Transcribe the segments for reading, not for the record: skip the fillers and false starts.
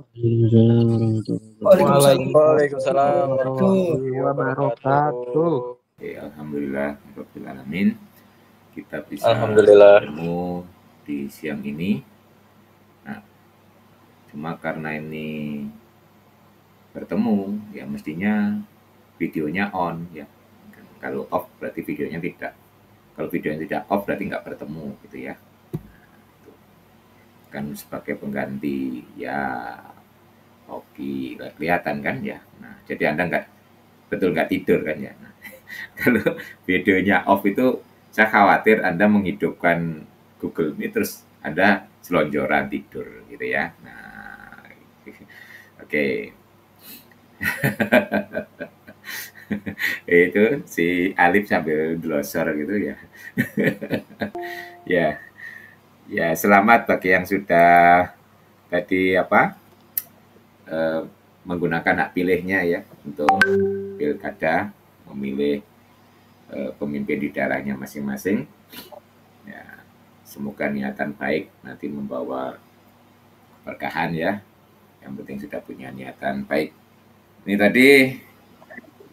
Waalaikumsalam warahmatullahi warahmatullahi wabarakatuh. wabarakatuh. Alhamdulillah Rabbil Alamin. Kita bisa Alhamdulillah. bertemu di siang ini. Nah, cuma karena ini bertemu, ya mestinya videonya on ya. Kalau off berarti videonya tidak. Kalau videonya tidak off berarti nggak bertemu gitu ya. Itu. Kan sebagai pengganti ya hoki kelihatan kan ya. Nah, jadi Anda nggak tidur kan ya. Nah, kalau videonya off itu saya khawatir Anda menghidupkan Google Meet terus Anda selonjoran tidur gitu ya. Nah, oke. Itu si Alif sambil glosor gitu ya. Ya, ya selamat bagi yang sudah tadi eh, menggunakan hak pilihnya ya untuk pilkada memilih pemimpin di daerahnya masing-masing. Ya, semoga niatan baik nanti membawa keberkahan ya. Yang penting sudah punya niatan baik. Ini tadi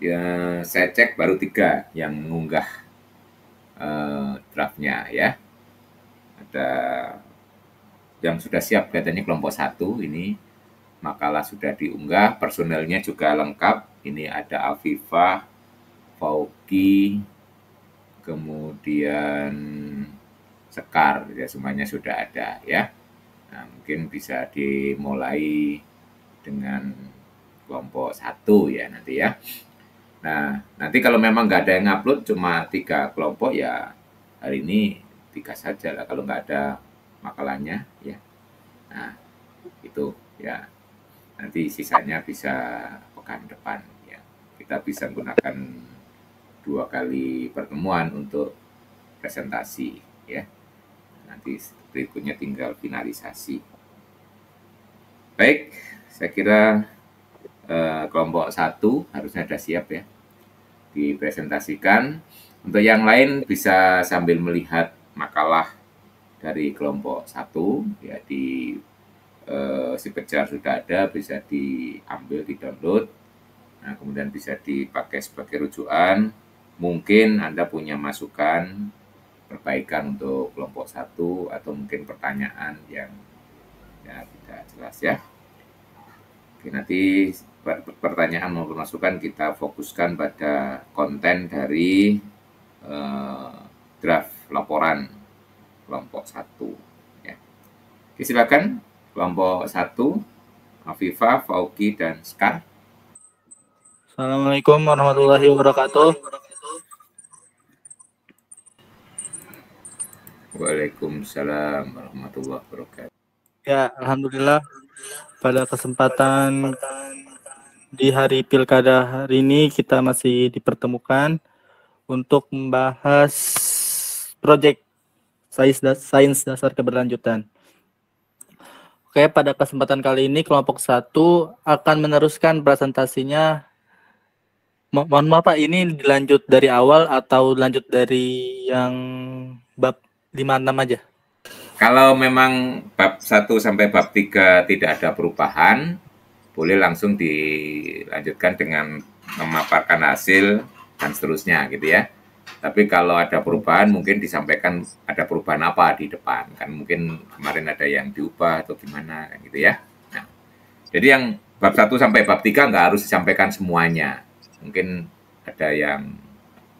ya, saya cek baru 3 yang mengunggah draftnya ya. Ada yang sudah siap katanya kelompok 1 ini makalah sudah diunggah, personelnya juga lengkap. Ini ada Afifah, Fauki, kemudian Sekar, ya semuanya sudah ada ya. Nah, mungkin bisa dimulai dengan kelompok 1 ya nanti ya. Nah, nanti kalau memang nggak ada yang upload cuma 3 kelompok ya hari ini 3 saja lah kalau nggak ada makalahnya ya. Nah, itu ya. Nanti sisanya bisa pekan depan ya. Kita bisa menggunakan 2 kali pertemuan untuk presentasi ya. Nanti berikutnya tinggal finalisasi. Baik, saya kira kelompok 1 harusnya sudah siap ya dipresentasikan. Untuk yang lain bisa sambil melihat makalah dari kelompok 1 ya di si kejar sudah ada, bisa diambil, di-download. Nah, kemudian bisa dipakai sebagai rujukan. Mungkin Anda punya masukan, perbaikan untuk kelompok 1 atau mungkin pertanyaan yang ya tidak jelas ya. Oke, nanti pertanyaan maupun masukan kita fokuskan pada konten dari draft laporan kelompok 1 ya. Oke, silakan kelompok 1, Afifah, Fauki, dan Sekar. Assalamualaikum warahmatullahi wabarakatuh. Waalaikumsalam warahmatullahi wabarakatuh. Ya, alhamdulillah pada kesempatan di hari pilkada hari ini kita masih dipertemukan untuk membahas proyek sains dasar keberlanjutan. Oke, pada kesempatan kali ini kelompok 1 akan meneruskan presentasinya. Mohon maaf Pak, ini dilanjut dari awal atau lanjut dari yang bab 56 aja? Kalau memang bab 1 sampai bab 3 tidak ada perubahan, boleh langsung dilanjutkan dengan memaparkan hasil dan seterusnya gitu ya. Tapi kalau ada perubahan mungkin disampaikan ada perubahan apa di depan. Kan mungkin kemarin ada yang diubah atau gimana kan gitu ya. Nah, jadi yang bab 1 sampai bab 3 nggak harus disampaikan semuanya. Mungkin ada yang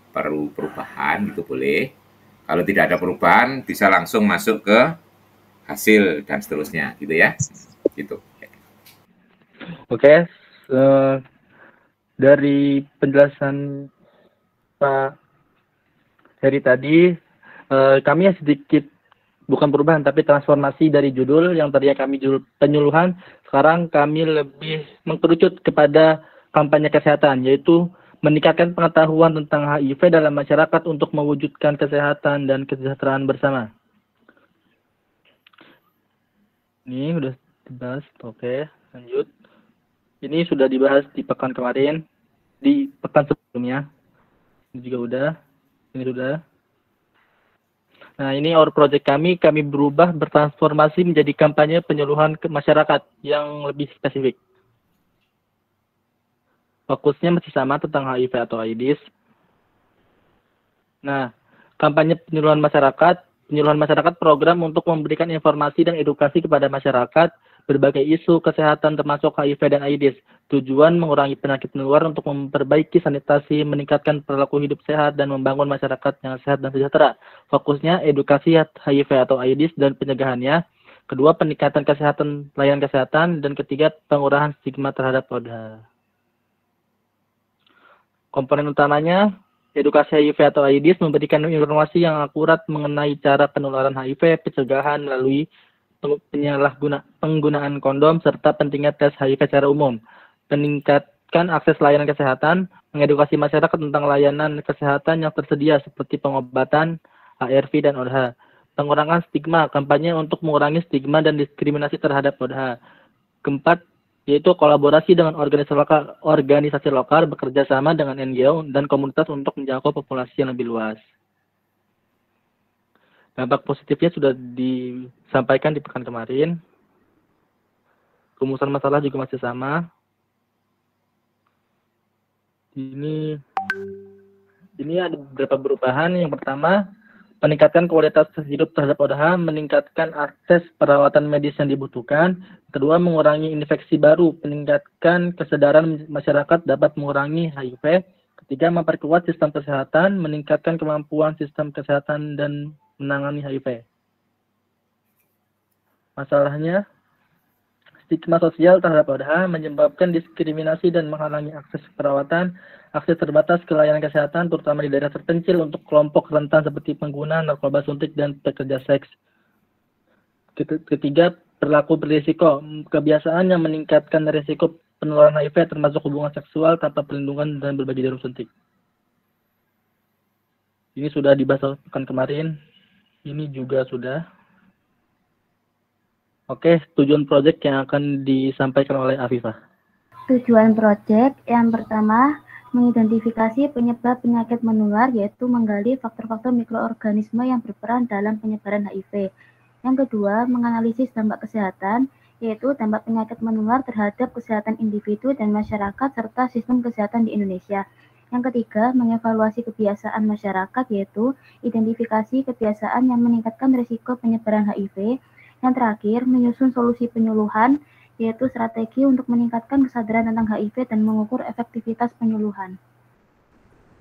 perlu perubahan gitu boleh. Kalau tidak ada perubahan bisa langsung masuk ke hasil dan seterusnya gitu ya. Gitu. Oke, dari penjelasan Pak Heri tadi, kami sedikit bukan perubahan tapi transformasi dari judul yang tadinya kami judul penyuluhan, sekarang kami lebih mengkerucut kepada kampanye kesehatan, yaitu meningkatkan pengetahuan tentang HIV dalam masyarakat untuk mewujudkan kesehatan dan kesejahteraan bersama. Ini sudah dibahas, oke, lanjut. Ini sudah dibahas di pekan kemarin, di pekan sebelumnya. Ini juga udah, ini sudah. Nah, ini our project kami berubah bertransformasi menjadi kampanye penyuluhan ke masyarakat yang lebih spesifik. Fokusnya masih sama tentang HIV atau AIDS. Nah, kampanye penyuluhan masyarakat program untuk memberikan informasi dan edukasi kepada masyarakat berbagai isu kesehatan termasuk HIV dan AIDS. Tujuan mengurangi penyakit menular untuk memperbaiki sanitasi, meningkatkan perilaku hidup sehat, dan membangun masyarakat yang sehat dan sejahtera. Fokusnya edukasi HIV atau AIDS dan pencegahannya. Kedua, peningkatan kesehatan, layanan kesehatan. Dan ketiga, pengurangan stigma terhadap ODHA. Komponen utamanya, edukasi HIV atau AIDS memberikan informasi yang akurat mengenai cara penularan HIV, pencegahan melalui penggunaan kondom, serta pentingnya tes HIV secara umum. Meningkatkan akses layanan kesehatan, mengedukasi masyarakat tentang layanan kesehatan yang tersedia seperti pengobatan, ARV, dan ODHA. Pengurangan stigma, kampanye untuk mengurangi stigma dan diskriminasi terhadap ODHA. Keempat, yaitu kolaborasi dengan organisasi lokal bekerja sama dengan NGO dan komunitas untuk menjangkau populasi yang lebih luas. Dampak positifnya sudah disampaikan di pekan kemarin. Rumusan masalah juga masih sama. Ini ada beberapa perubahan. Yang pertama, peningkatan kualitas hidup terhadap ODHA, meningkatkan akses perawatan medis yang dibutuhkan. Kedua, mengurangi infeksi baru, meningkatkan kesadaran masyarakat dapat mengurangi HIV. Ketiga, memperkuat sistem kesehatan, meningkatkan kemampuan sistem kesehatan dan menangani HIV. Masalahnya, stigma sosial terhadap ODHA menyebabkan diskriminasi dan menghalangi akses perawatan, akses terbatas ke layanan kesehatan, terutama di daerah terpencil untuk kelompok rentan seperti pengguna narkoba suntik dan pekerja seks. Ketiga, perilaku berisiko, kebiasaan yang meningkatkan risiko penularan HIV termasuk hubungan seksual tanpa perlindungan dan berbagi jarum suntik. Ini sudah dibahas pekan kemarin, ini juga sudah. Oke, tujuan proyek yang akan disampaikan oleh Afifah. Tujuan proyek yang pertama, mengidentifikasi penyebab penyakit menular, yaitu menggali faktor-faktor mikroorganisme yang berperan dalam penyebaran HIV. Yang kedua, menganalisis dampak kesehatan, yaitu dampak penyakit menular terhadap kesehatan individu dan masyarakat serta sistem kesehatan di Indonesia. Yang ketiga, mengevaluasi kebiasaan masyarakat, yaitu identifikasi kebiasaan yang meningkatkan risiko penyebaran HIV. Yang terakhir, menyusun solusi penyuluhan, yaitu strategi untuk meningkatkan kesadaran tentang HIV dan mengukur efektivitas penyuluhan.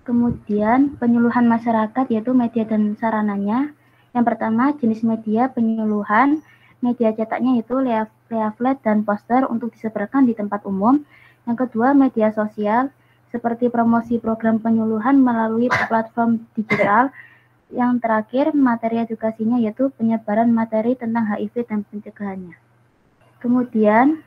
Kemudian, penyuluhan masyarakat, yaitu media dan sarananya. Yang pertama, jenis media penyuluhan. Media cetaknya yaitu leaflet dan poster untuk disebarkan di tempat umum. Yang kedua, media sosial, seperti promosi program penyuluhan melalui platform digital. Yang terakhir, materi edukasinya yaitu penyebaran materi tentang HIV dan pencegahannya. Kemudian,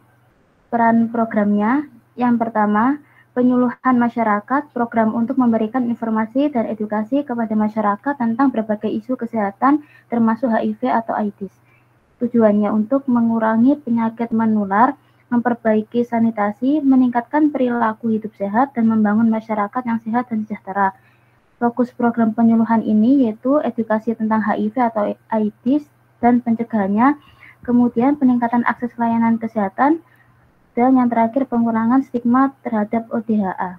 peran programnya, yang pertama, penyuluhan masyarakat, program untuk memberikan informasi dan edukasi kepada masyarakat tentang berbagai isu kesehatan, termasuk HIV atau AIDS. Tujuannya untuk mengurangi penyakit menular, memperbaiki sanitasi, meningkatkan perilaku hidup sehat, dan membangun masyarakat yang sehat dan sejahtera. Fokus program penyuluhan ini yaitu edukasi tentang HIV atau AIDS dan pencegahannya, kemudian peningkatan akses layanan kesehatan, dan yang terakhir pengurangan stigma terhadap ODHA.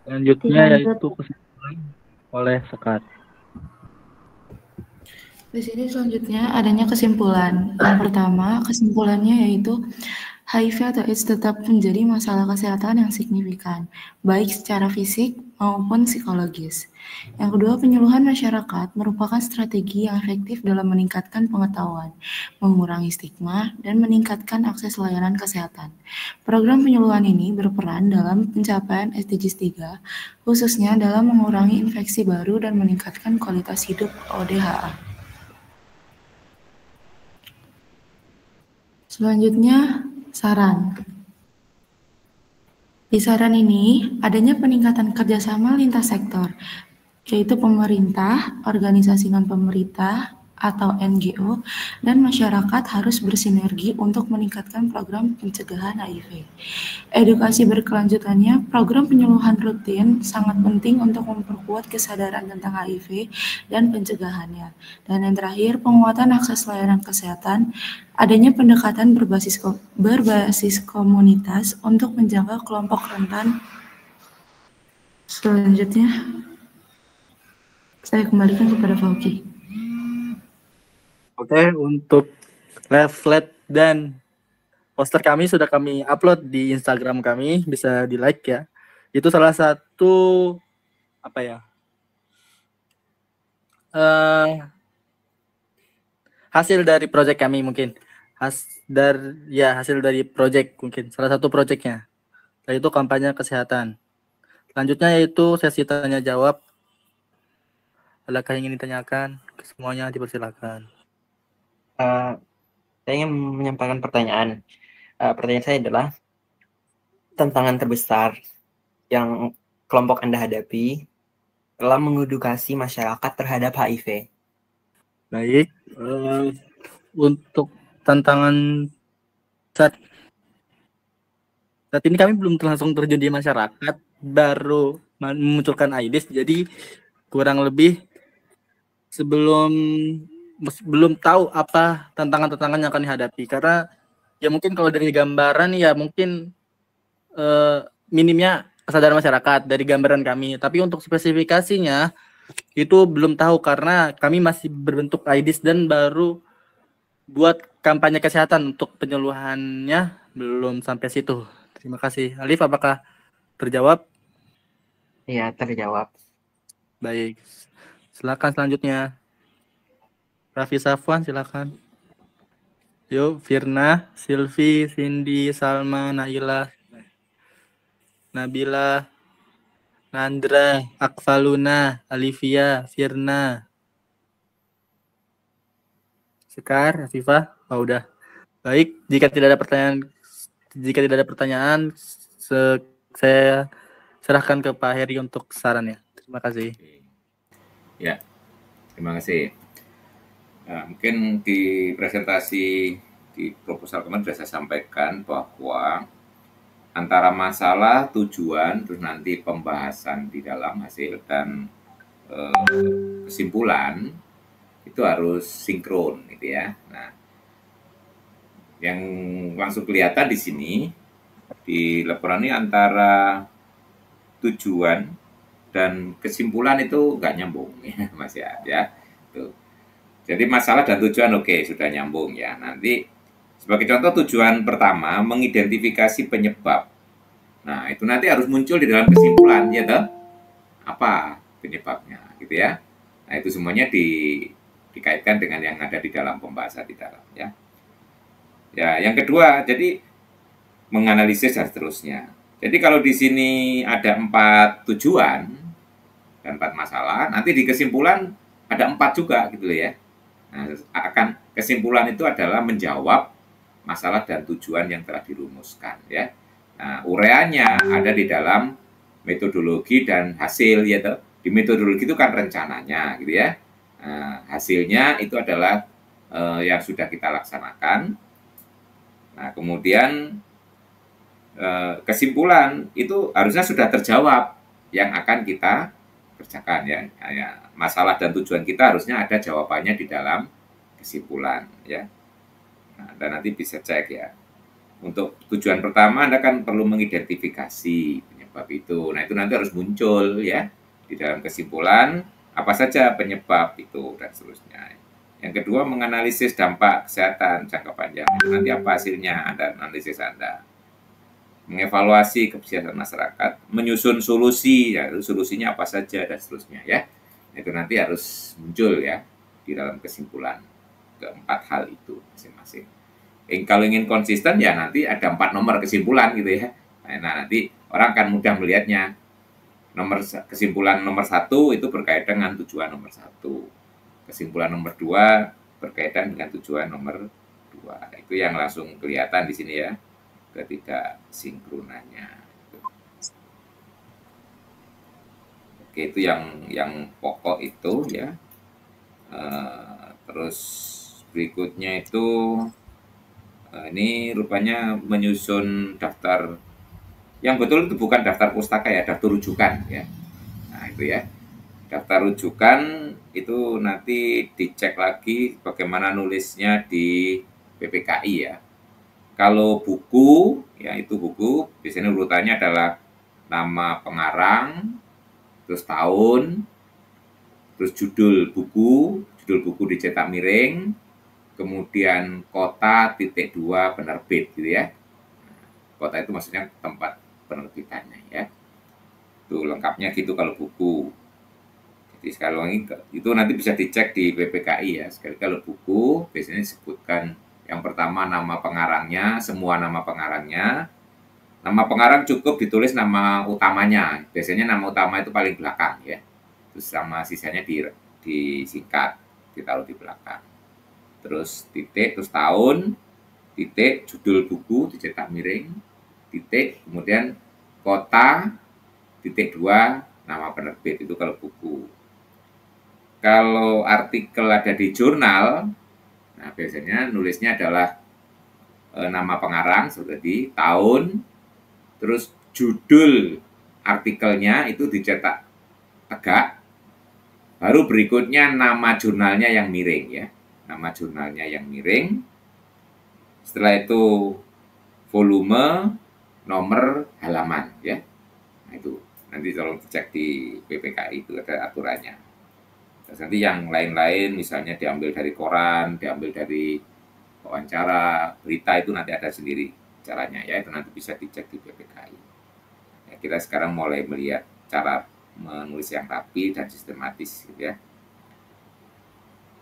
Selanjutnya yaitu kesimpulan oleh Sekar. Di sini selanjutnya adanya kesimpulan. Yang pertama, kesimpulannya yaitu HIV atau AIDS tetap menjadi masalah kesehatan yang signifikan, baik secara fisik maupun psikologis. Yang kedua, penyuluhan masyarakat merupakan strategi yang efektif dalam meningkatkan pengetahuan, mengurangi stigma, dan meningkatkan akses layanan kesehatan. Program penyuluhan ini berperan dalam pencapaian SDGs 3, khususnya dalam mengurangi infeksi baru dan meningkatkan kualitas hidup ODHA. Selanjutnya, saran. Di saran ini, adanya peningkatan kerjasama lintas sektor, yaitu pemerintah, organisasi non-pemerintah, atau NGO, dan masyarakat harus bersinergi untuk meningkatkan program pencegahan HIV. Edukasi berkelanjutannya, program penyuluhan rutin sangat penting untuk memperkuat kesadaran tentang HIV dan pencegahannya. Dan yang terakhir, penguatan akses layanan kesehatan, adanya pendekatan berbasis komunitas untuk menjaga kelompok rentan. Selanjutnya, saya kembalikan kepada Fauki. Oke, untuk leaflet dan poster kami sudah kami upload di Instagram kami, bisa di like ya. Itu salah satu apa ya? Hasil dari project kami mungkin. Hasil dari project mungkin. Salah satu projectnya. Yaitu kampanye kesehatan. Selanjutnya yaitu sesi tanya jawab. Adakah yang ingin ditanyakan? Semuanya dipersilakan. Saya ingin menyampaikan pertanyaan. Pertanyaan saya adalah tantangan terbesar yang kelompok Anda hadapi dalam mengedukasi masyarakat terhadap HIV. Baik, untuk tantangan saat ini kami belum langsung terjun di masyarakat, baru memunculkan AIDS, jadi kurang lebih belum tahu apa tantangan-tantangan yang akan dihadapi, karena ya mungkin kalau dari gambaran ya mungkin minimnya kesadaran masyarakat dari gambaran kami, tapi untuk spesifikasinya itu belum tahu karena kami masih berbentuk AIDS dan baru buat kampanye kesehatan. Untuk penyuluhannya belum sampai situ. Terima kasih. Alif, apakah terjawab? Iya, terjawab. Baik, silakan selanjutnya. Raffi Safwan, silakan. Yuk, Firna, Silvi, Cindy, Salma, Naila, Nabila, Nandra, Akvaluna, Alivia, Firna, Sekar, Afifah. Oh, udah. Baik, jika tidak ada pertanyaan, saya serahkan ke Pak Heri untuk sarannya. Terima kasih. Ya, terima kasih. Nah, mungkin di presentasi di proposal kemarin sudah saya sampaikan bahwa antara masalah, tujuan, terus nanti pembahasan di dalam hasil dan kesimpulan itu harus sinkron, gitu ya. Nah, yang langsung kelihatan di sini di laporan ini antara tujuan dan kesimpulan itu nggak nyambung, ya, Mas ya. Tuh. Jadi masalah dan tujuan oke, sudah nyambung ya. Nanti sebagai contoh tujuan pertama mengidentifikasi penyebab. Nah, itu nanti harus muncul di dalam kesimpulan ya toh. Apa penyebabnya gitu ya. Nah, itu semuanya dikaitkan dengan yang ada di dalam pembahasan di dalam ya. Ya, yang kedua jadi menganalisis dan seterusnya. Jadi kalau di sini ada 4 tujuan dan 4 masalah, nanti di kesimpulan ada 4 juga gitu ya. Nah, kesimpulan itu adalah menjawab masalah dan tujuan yang telah dirumuskan ya. Nah, ureanya ada di dalam metodologi dan hasil ya toh. Di metodologi itu kan rencananya gitu ya. Nah, hasilnya itu adalah yang sudah kita laksanakan. Nah, kemudian kesimpulan itu harusnya sudah terjawab yang akan kita kerjakan ya. Masalah dan tujuan kita harusnya ada jawabannya di dalam kesimpulan ya. Nah, dan nanti bisa cek ya. Untuk tujuan pertama Anda kan perlu mengidentifikasi penyebab itu. Nah, itu nanti harus muncul ya di dalam kesimpulan apa saja penyebab itu dan seterusnya. Yang kedua menganalisis dampak kesehatan jangka panjang. Itu nanti apa hasilnya Anda analisis Anda. Mengevaluasi kesehatan masyarakat, menyusun solusi, ya, solusinya apa saja dan seterusnya ya. Itu nanti harus muncul ya di dalam kesimpulan keempat hal itu masing-masing. Kalau ingin konsisten ya nanti ada 4 nomor kesimpulan gitu ya. Nah, nanti orang akan mudah melihatnya. Kesimpulan nomor 1 itu berkaitan dengan tujuan nomor 1. Kesimpulan nomor 2 berkaitan dengan tujuan nomor 2. Itu yang langsung kelihatan di sini ya. Ketidaksinkronannya. Oke, itu yang pokok itu ya. Terus berikutnya itu ini rupanya menyusun daftar yang betul itu bukan daftar pustaka ya, daftar rujukan ya. Nah itu ya, daftar rujukan itu nanti dicek lagi bagaimana nulisnya di PPKI ya. Kalau buku, ya itu buku, biasanya urutannya adalah nama pengarang, terus tahun, terus judul buku dicetak miring, kemudian kota titik 2 penerbit gitu ya. Kota itu maksudnya tempat penerbitannya ya. Itu lengkapnya gitu kalau buku. Jadi sekali lagi itu nanti bisa dicek di PPKI ya. Sekali kalau buku biasanya disebutkan yang pertama nama pengarangnya, semua nama pengarangnya. Nama pengarang cukup ditulis nama utamanya. Biasanya nama utama itu paling belakang ya. Terus sama sisanya disingkat, ditaruh di belakang. Terus titik, terus tahun, titik, judul buku dicetak miring, titik, kemudian kota, titik 2, nama penerbit, itu kalau buku. Kalau artikel ada di jurnal, nah biasanya nulisnya adalah nama pengarang, seperti tahun, terus judul artikelnya itu dicetak tegak, baru berikutnya nama jurnalnya yang miring ya. Nama jurnalnya yang miring. Setelah itu volume, nomor, halaman ya. Nah itu nanti tolong dicek di PPKI itu ada aturannya. Terus nanti yang lain-lain misalnya diambil dari koran, diambil dari wawancara, berita itu nanti ada sendiri caranya ya. Itu nanti bisa dicek di PPKI. Ya, kita sekarang mulai melihat cara menulis yang rapi dan sistematis gitu ya.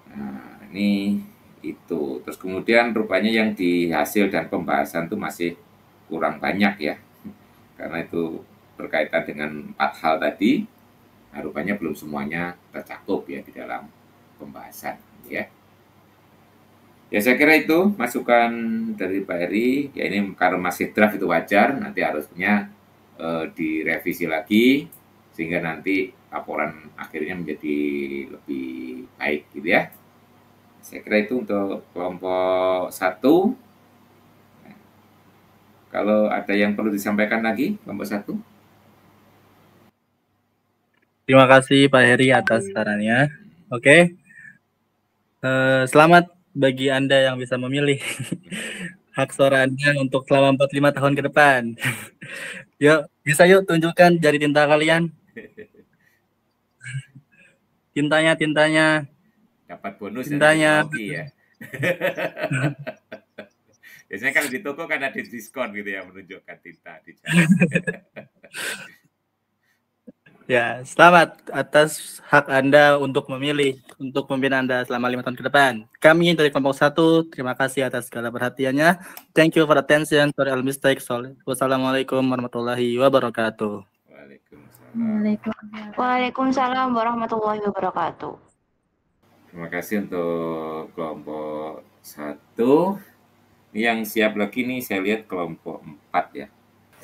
Nah, ini itu. Terus kemudian rupanya yang di hasil dan pembahasan itu masih kurang banyak ya. Karena itu berkaitan dengan 4 hal tadi. Nah, rupanya belum semuanya tercakup ya di dalam pembahasan ya. Ya saya kira itu masukan dari Pak Heri. Ya ini karena masih draft itu wajar, nanti harusnya direvisi lagi sehingga nanti laporan akhirnya menjadi lebih baik gitu ya. Saya kira itu untuk kelompok 1. Kalau ada yang perlu disampaikan lagi, kelompok 1. Terima kasih Pak Heri atas sarannya. Oke. Selamat bagi Anda yang bisa memilih hak suara Anda untuk selama 45 tahun ke depan. Yuk, bisa yuk tunjukkan jari tinta kalian. Tintanya. Dapat bonus Tintanya. dari ya. Biasanya kalau di toko kan ada diskon gitu ya menunjukkan tinta di jari. Ya, selamat atas hak Anda untuk memilih, untuk memimpin Anda selama 5 tahun ke depan. Kami dari kelompok 1, terima kasih atas segala perhatiannya. Thank you for attention, sorry all mistakes. Wassalamualaikum warahmatullahi wabarakatuh. Waalaikumsalam warahmatullahi wabarakatuh. Terima kasih untuk kelompok 1. Yang siap lagi nih saya lihat kelompok 4 ya.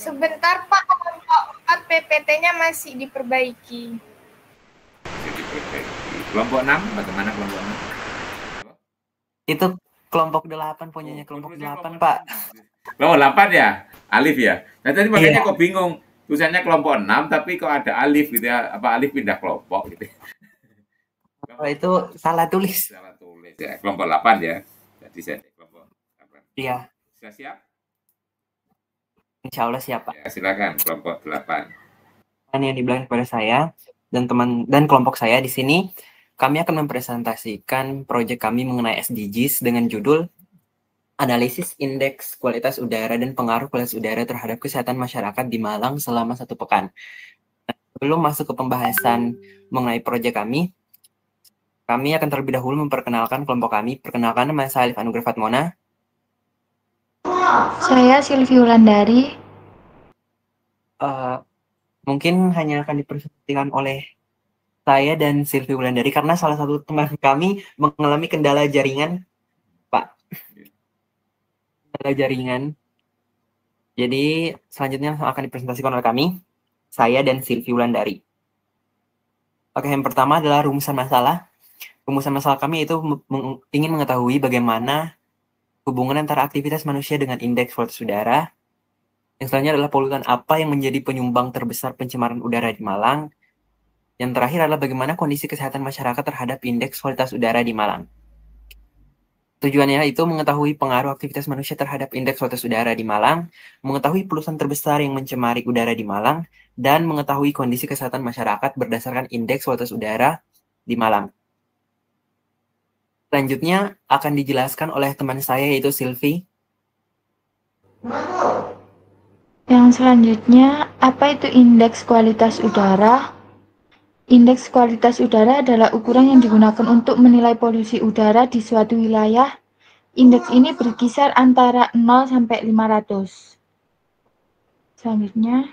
Sebentar Pak, kelompok 4 PPT-nya masih diperbaiki. Kelompok 6, bagaimana kelompok 6? Itu kelompok 8 punyanya kelompok 8, Pak. Kelompok 8 ya? Alif ya? Nah tadi makanya kok bingung. Tulisannya kelompok 6 tapi kok ada alif gitu ya. Apa alif pindah kelompok gitu. Oh, itu salah tulis. Salah tulis ya. Kelompok 8 ya. Jadi saya kelompok 8. Iya. Sudah siap? Insya Allah siap, Pak. Ya, silakan kelompok 8. Yang dibilang kepada saya dan teman dan kelompok saya di sini, kami akan mempresentasikan proyek kami mengenai SDGs dengan judul Analisis Indeks Kualitas Udara dan Pengaruh Kualitas Udara terhadap Kesehatan Masyarakat di Malang selama 1 pekan. Nah, sebelum masuk ke pembahasan mengenai proyek kami akan terlebih dahulu memperkenalkan kelompok kami. Perkenalkan, nama saya Alif Anugrah Fatmona. Saya Sylvie Wulandari. Mungkin hanya akan dipresentasikan oleh saya dan Sylvie Wulandari karena salah satu teman kami mengalami kendala jaringan, Pak. Kendala jaringan. Jadi selanjutnya akan dipresentasikan oleh kami, saya dan Sylvie Wulandari. Oke, yang pertama adalah rumusan masalah. Rumusan masalah kami itu ingin mengetahui bagaimana hubungan antara aktivitas manusia dengan indeks kualitas udara. Yang selanjutnya adalah polutan apa yang menjadi penyumbang terbesar pencemaran udara di Malang. Yang terakhir adalah bagaimana kondisi kesehatan masyarakat terhadap indeks kualitas udara di Malang. Tujuannya itu mengetahui pengaruh aktivitas manusia terhadap indeks kualitas udara di Malang, mengetahui polutan terbesar yang mencemari udara di Malang, dan mengetahui kondisi kesehatan masyarakat berdasarkan indeks kualitas udara di Malang. Selanjutnya akan dijelaskan oleh teman saya yaitu Sylvie. Yang selanjutnya, apa itu indeks kualitas udara? Indeks kualitas udara adalah ukuran yang digunakan untuk menilai polusi udara di suatu wilayah. Indeks ini berkisar antara 0 sampai 500. Selanjutnya,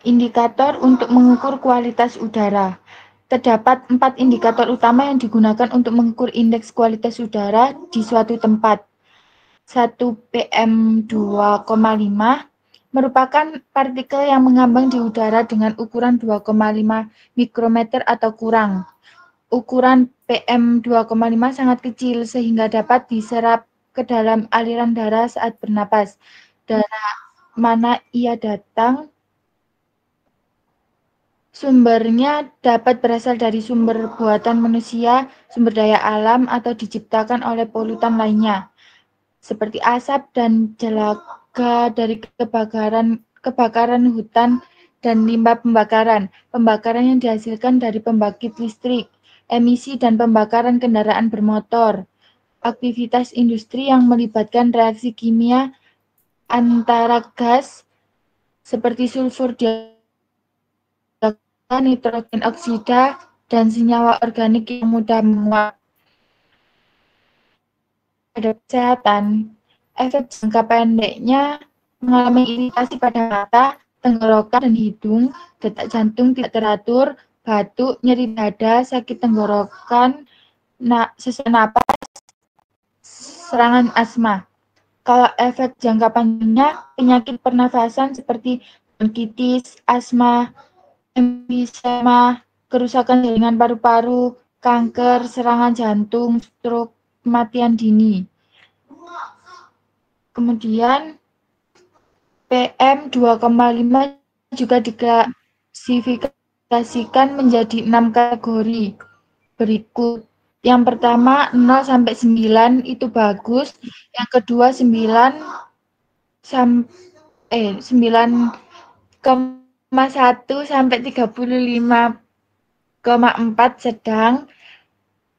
indikator untuk mengukur kualitas udara. Terdapat 4 indikator utama yang digunakan untuk mengukur indeks kualitas udara di suatu tempat. 1. PM2,5 merupakan partikel yang mengambang di udara dengan ukuran 2,5 mikrometer atau kurang. Ukuran PM2,5 sangat kecil sehingga dapat diserap ke dalam aliran darah saat bernapas. Darah mana ia datang, sumbernya dapat berasal dari sumber buatan manusia, sumber daya alam, atau diciptakan oleh polutan lainnya, seperti asap dan jelaga dari kebakaran hutan dan limbah pembakaran yang dihasilkan dari pembangkit listrik, emisi dan pembakaran kendaraan bermotor, aktivitas industri yang melibatkan reaksi kimia antara gas seperti sulfur dioksida, nitrogen oksida, dan senyawa organik yang mudah menguap. Pada kesehatan, efek jangka pendeknya mengalami iritasi pada mata, tenggorokan dan hidung, detak jantung tidak teratur, batuk, nyeri dada, sakit tenggorokan, sesak napas, serangan asma. Kalau efek jangka panjangnya, penyakit pernafasan seperti bronkitis, asma, emfisema, kerusakan jaringan paru-paru, kanker, serangan jantung, stroke, kematian dini. Kemudian PM2,5 juga diklasifikasikan menjadi 6 kategori berikut. Yang pertama 0 sampai 9 itu bagus, yang kedua 9,1 sampai 35,4 sedang,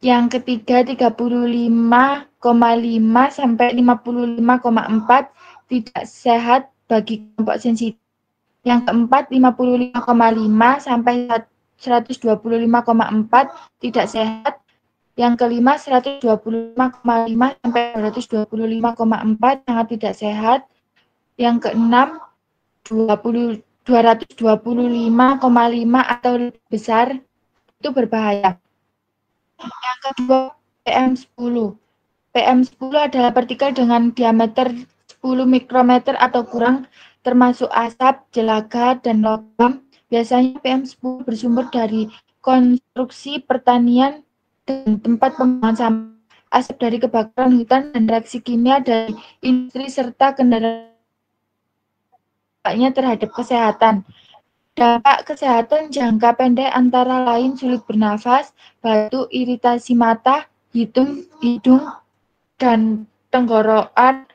yang ketiga 35,5 sampai 55,4 tidak sehat bagi kelompok sensitif. Yang keempat 55,5 sampai 125,4 tidak sehat. Yang kelima 125,5 sampai 225,4 sangat tidak sehat. Yang keenam 225,5 atau lebih besar itu berbahaya. Yang kedua PM10. PM10 adalah partikel dengan diameter 10 mikrometer atau kurang, termasuk asap, jelaga, dan logam. Biasanya PM10 bersumber dari konstruksi pertanian dan tempat pembuangan sampah, asap dari kebakaran hutan, dan reaksi kimia dari industri serta dampaknya terhadap kesehatan. Dampak kesehatan jangka pendek antara lain sulit bernafas, batuk, iritasi mata, hidung, dan tenggorokan,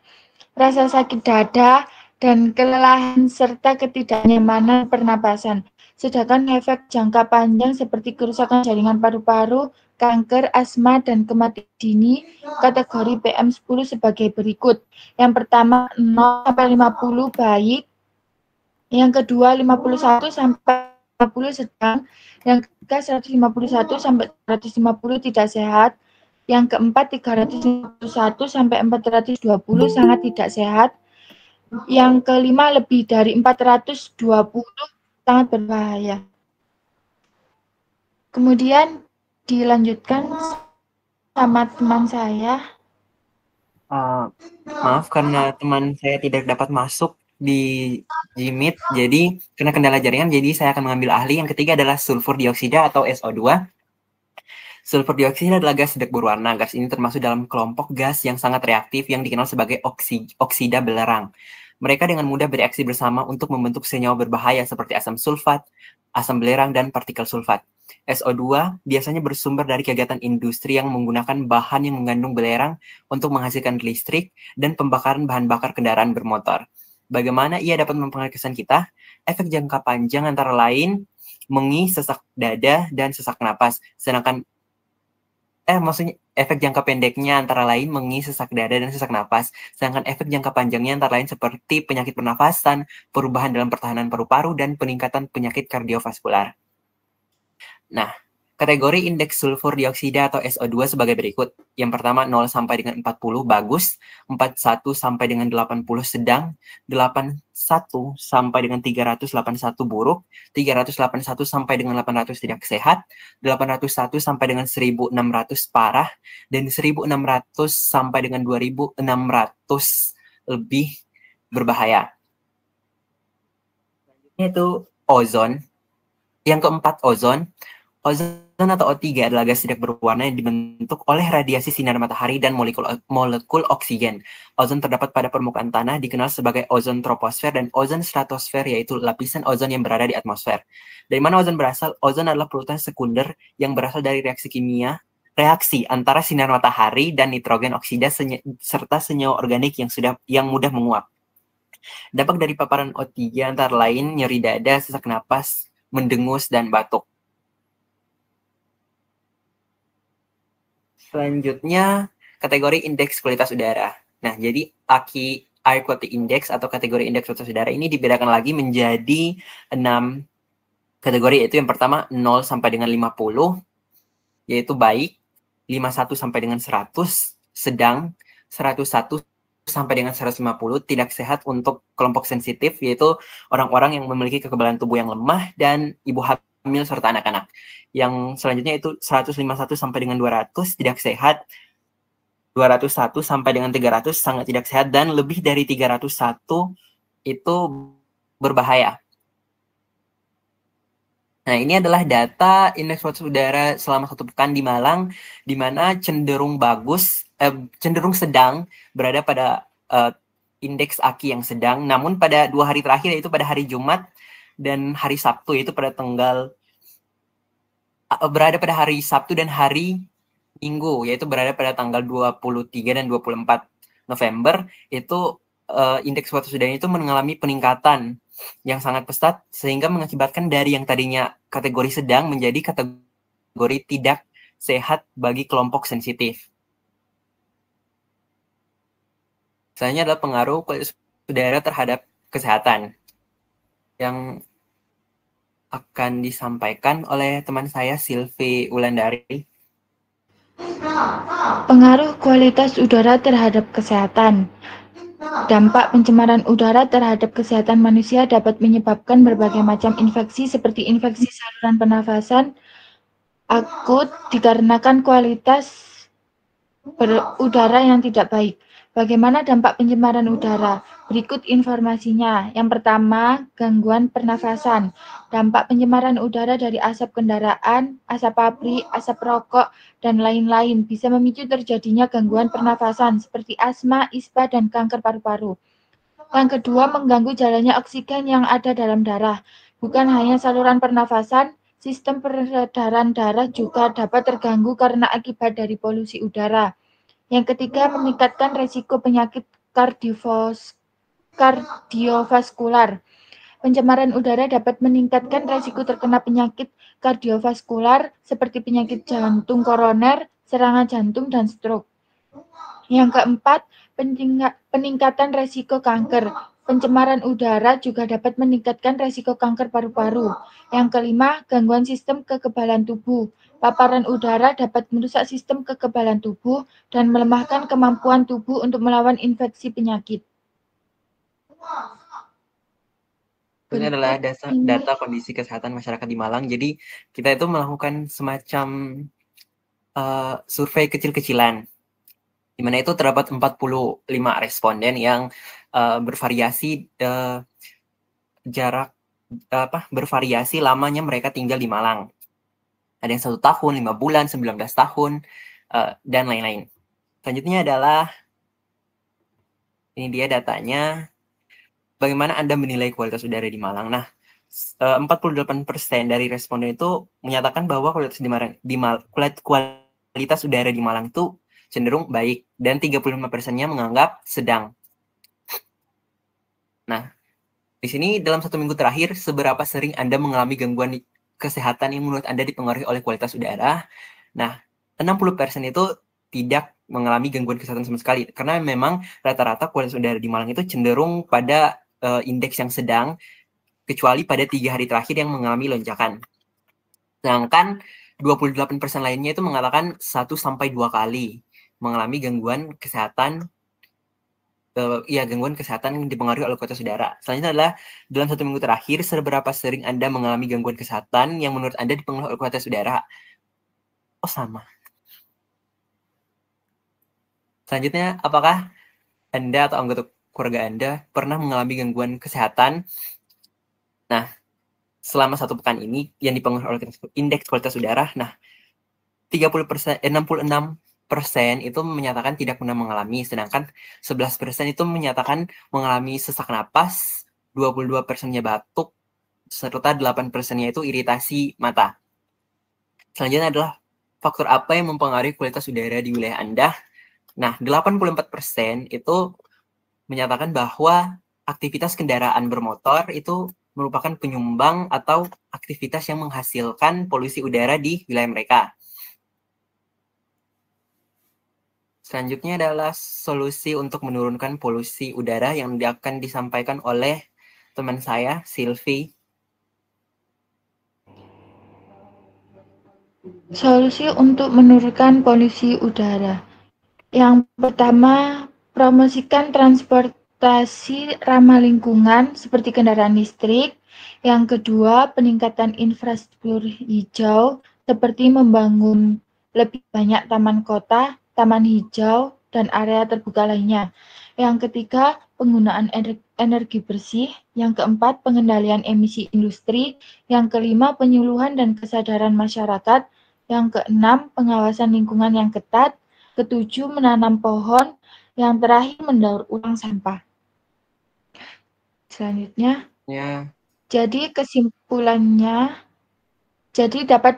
rasa sakit dada, dan kelelahan serta ketidaknyamanan pernapasan. Sedangkan efek jangka panjang seperti kerusakan jaringan paru-paru, kanker, asma, dan kematian dini kategori PM10 sebagai berikut. Yang pertama 0 sampai 50 baik, yang kedua 51 sampai 50 sedang, yang ketiga 151 sampai 150 tidak sehat, yang keempat 351 sampai 420 sangat tidak sehat, yang kelima lebih dari 420 sangat berbahaya. Kemudian dilanjutkan sama teman saya. Maaf karena teman saya tidak dapat masuk di Jimit, jadi karena kendala jaringan, jadi saya akan mengambil ahli. Yang ketiga adalah sulfur dioksida atau SO2. Sulfur dioksida adalah gas tidak berwarna. Gas ini termasuk dalam kelompok gas yang sangat reaktif yang dikenal sebagai oksida belerang. Mereka dengan mudah bereaksi bersama untuk membentuk senyawa berbahaya seperti asam sulfat, asam belerang, dan partikel sulfat. SO2 biasanya bersumber dari kegiatan industri yang menggunakan bahan yang mengandung belerang untuk menghasilkan listrik dan pembakaran bahan bakar kendaraan bermotor. Bagaimana ia dapat mempengaruhi kesan kita? Efek jangka panjang antara lain mengi, sesak dada, dan sesak napas. Maksudnya efek jangka pendeknya antara lain mengi, sesak dada, dan sesak napas. Sedangkan efek jangka panjangnya antara lain seperti penyakit pernafasan, perubahan dalam pertahanan paru-paru, dan peningkatan penyakit kardiovaskular. Nah, kategori indeks sulfur dioksida atau SO2 sebagai berikut. Yang pertama 0 sampai dengan 40 bagus, 41 sampai dengan 80 sedang, 81 sampai dengan 381 buruk, 381 sampai dengan 800 tidak sehat, 801 sampai dengan 1600 parah, dan 1600 sampai dengan 2600 lebih berbahaya. Itu ozon. Yang keempat ozon. Ozon atau O3 adalah gas tidak berwarna yang dibentuk oleh radiasi sinar matahari dan molekul oksigen. Ozon terdapat pada permukaan tanah dikenal sebagai ozon troposfer dan ozon stratosfer, yaitu lapisan ozon yang berada di atmosfer. Dari mana ozon berasal? Ozon adalah polutan sekunder yang berasal dari reaksi antara sinar matahari dan nitrogen oksida serta senyawa organik yang mudah menguap. Dampak dari paparan O3 antara lain nyeri dada, sesak napas, mendengus, dan batuk. Selanjutnya, kategori indeks kualitas udara. Nah, jadi AQI Air Quality Index atau kategori indeks kualitas udara ini dibedakan lagi menjadi 6 kategori, yaitu yang pertama 0 sampai dengan 50, yaitu baik, 51 sampai dengan 100, sedang, 101 sampai dengan 150, tidak sehat untuk kelompok sensitif, yaitu orang-orang yang memiliki kekebalan tubuh yang lemah dan ibu hamil serta anak-anak. Yang selanjutnya itu 151 sampai dengan 200 tidak sehat, 201 sampai dengan 300 sangat tidak sehat, dan lebih dari 301 itu berbahaya. Nah, ini adalah data indeks kualitas udara selama 1 pekan di Malang, di mana cenderung sedang berada pada indeks AQI yang sedang. Namun pada 2 hari terakhir, yaitu pada hari Jumat dan hari Sabtu, yaitu berada pada hari Sabtu dan hari Minggu, yaitu berada pada tanggal 23 dan 24 November, itu indeks kualitas udara itu mengalami peningkatan yang sangat pesat, sehingga mengakibatkan dari yang tadinya kategori sedang menjadi kategori tidak sehat bagi kelompok sensitif. Selanjutnya adalah pengaruh kualitas udara terhadap kesehatan, yang akan disampaikan oleh teman saya Silvi Wulandari. Pengaruh kualitas udara terhadap kesehatan. Dampak pencemaran udara terhadap kesehatan manusia dapat menyebabkan berbagai macam infeksi seperti infeksi saluran pernafasan akut dikarenakan kualitas udara yang tidak baik. Bagaimana dampak pencemaran udara? Berikut informasinya. Yang pertama, gangguan pernafasan. Dampak pencemaran udara dari asap kendaraan, asap pabrik, asap rokok, dan lain-lain bisa memicu terjadinya gangguan pernafasan seperti asma, ispa, dan kanker paru-paru. Yang kedua, mengganggu jalannya oksigen yang ada dalam darah. Bukan hanya saluran pernafasan, sistem peredaran darah juga dapat terganggu karena akibat dari polusi udara. Yang ketiga, meningkatkan risiko penyakit kardiovaskular. Pencemaran udara dapat meningkatkan risiko terkena penyakit kardiovaskular seperti penyakit jantung koroner, serangan jantung, dan stroke. Yang keempat, peningkatan risiko kanker. Pencemaran udara juga dapat meningkatkan risiko kanker paru-paru. Yang kelima, gangguan sistem kekebalan tubuh. Paparan udara dapat merusak sistem kekebalan tubuh dan melemahkan kemampuan tubuh untuk melawan infeksi penyakit. Ini adalah data kondisi kesehatan masyarakat di Malang. Jadi kita itu melakukan semacam survei kecil-kecilan, di mana itu terdapat 45 responden yang bervariasi bervariasi lamanya mereka tinggal di Malang. Ada yang 1 tahun, 5 bulan, 19 tahun, dan lain-lain. Selanjutnya adalah, ini dia datanya, bagaimana Anda menilai kualitas udara di Malang? Nah, 48% dari responden itu menyatakan bahwa kualitas udara di Malang itu cenderung baik, dan 35%-nya menganggap sedang. Nah, di sini dalam 1 minggu terakhir, seberapa sering Anda mengalami gangguan kesehatan yang menurut Anda dipengaruhi oleh kualitas udara? Nah, 60% itu tidak mengalami gangguan kesehatan sama sekali, karena memang rata-rata kualitas udara di Malang itu cenderung pada indeks yang sedang, kecuali pada 3 hari terakhir yang mengalami lonjakan. Sedangkan 28% lainnya itu mengatakan 1-2 kali mengalami gangguan kesehatan, gangguan kesehatan yang dipengaruhi oleh kualitas udara. Selanjutnya adalah, dalam 1 minggu terakhir, seberapa sering Anda mengalami gangguan kesehatan yang menurut Anda dipengaruhi oleh kualitas udara? Oh, sama. Selanjutnya, apakah Anda atau anggota keluarga Anda pernah mengalami gangguan kesehatan? Nah, selama 1 pekan ini yang dipengaruhi oleh indeks kualitas udara, nah 66% itu menyatakan tidak pernah mengalami, sedangkan 11% itu menyatakan mengalami sesak napas, 22%-nya batuk, serta 8%-nya itu iritasi mata. Selanjutnya adalah, faktor apa yang mempengaruhi kualitas udara di wilayah Anda? Nah, 84% itu menyatakan bahwa aktivitas kendaraan bermotor itu merupakan penyumbang atau aktivitas yang menghasilkan polusi udara di wilayah mereka. Selanjutnya adalah solusi untuk menurunkan polusi udara yang akan disampaikan oleh teman saya, Sylvie. Solusi untuk menurunkan polusi udara. Yang pertama, promosikan transportasi ramah lingkungan seperti kendaraan listrik. Yang kedua, peningkatan infrastruktur hijau seperti membangun lebih banyak taman kota, taman hijau, dan area terbuka lainnya. Yang ketiga, penggunaan energi bersih. Yang keempat, pengendalian emisi industri. Yang kelima, penyuluhan dan kesadaran masyarakat. Yang keenam, pengawasan lingkungan yang ketat. Ketujuh, menanam pohon. Yang terakhir, mendaur ulang sampah. Selanjutnya, jadi kesimpulannya, dapat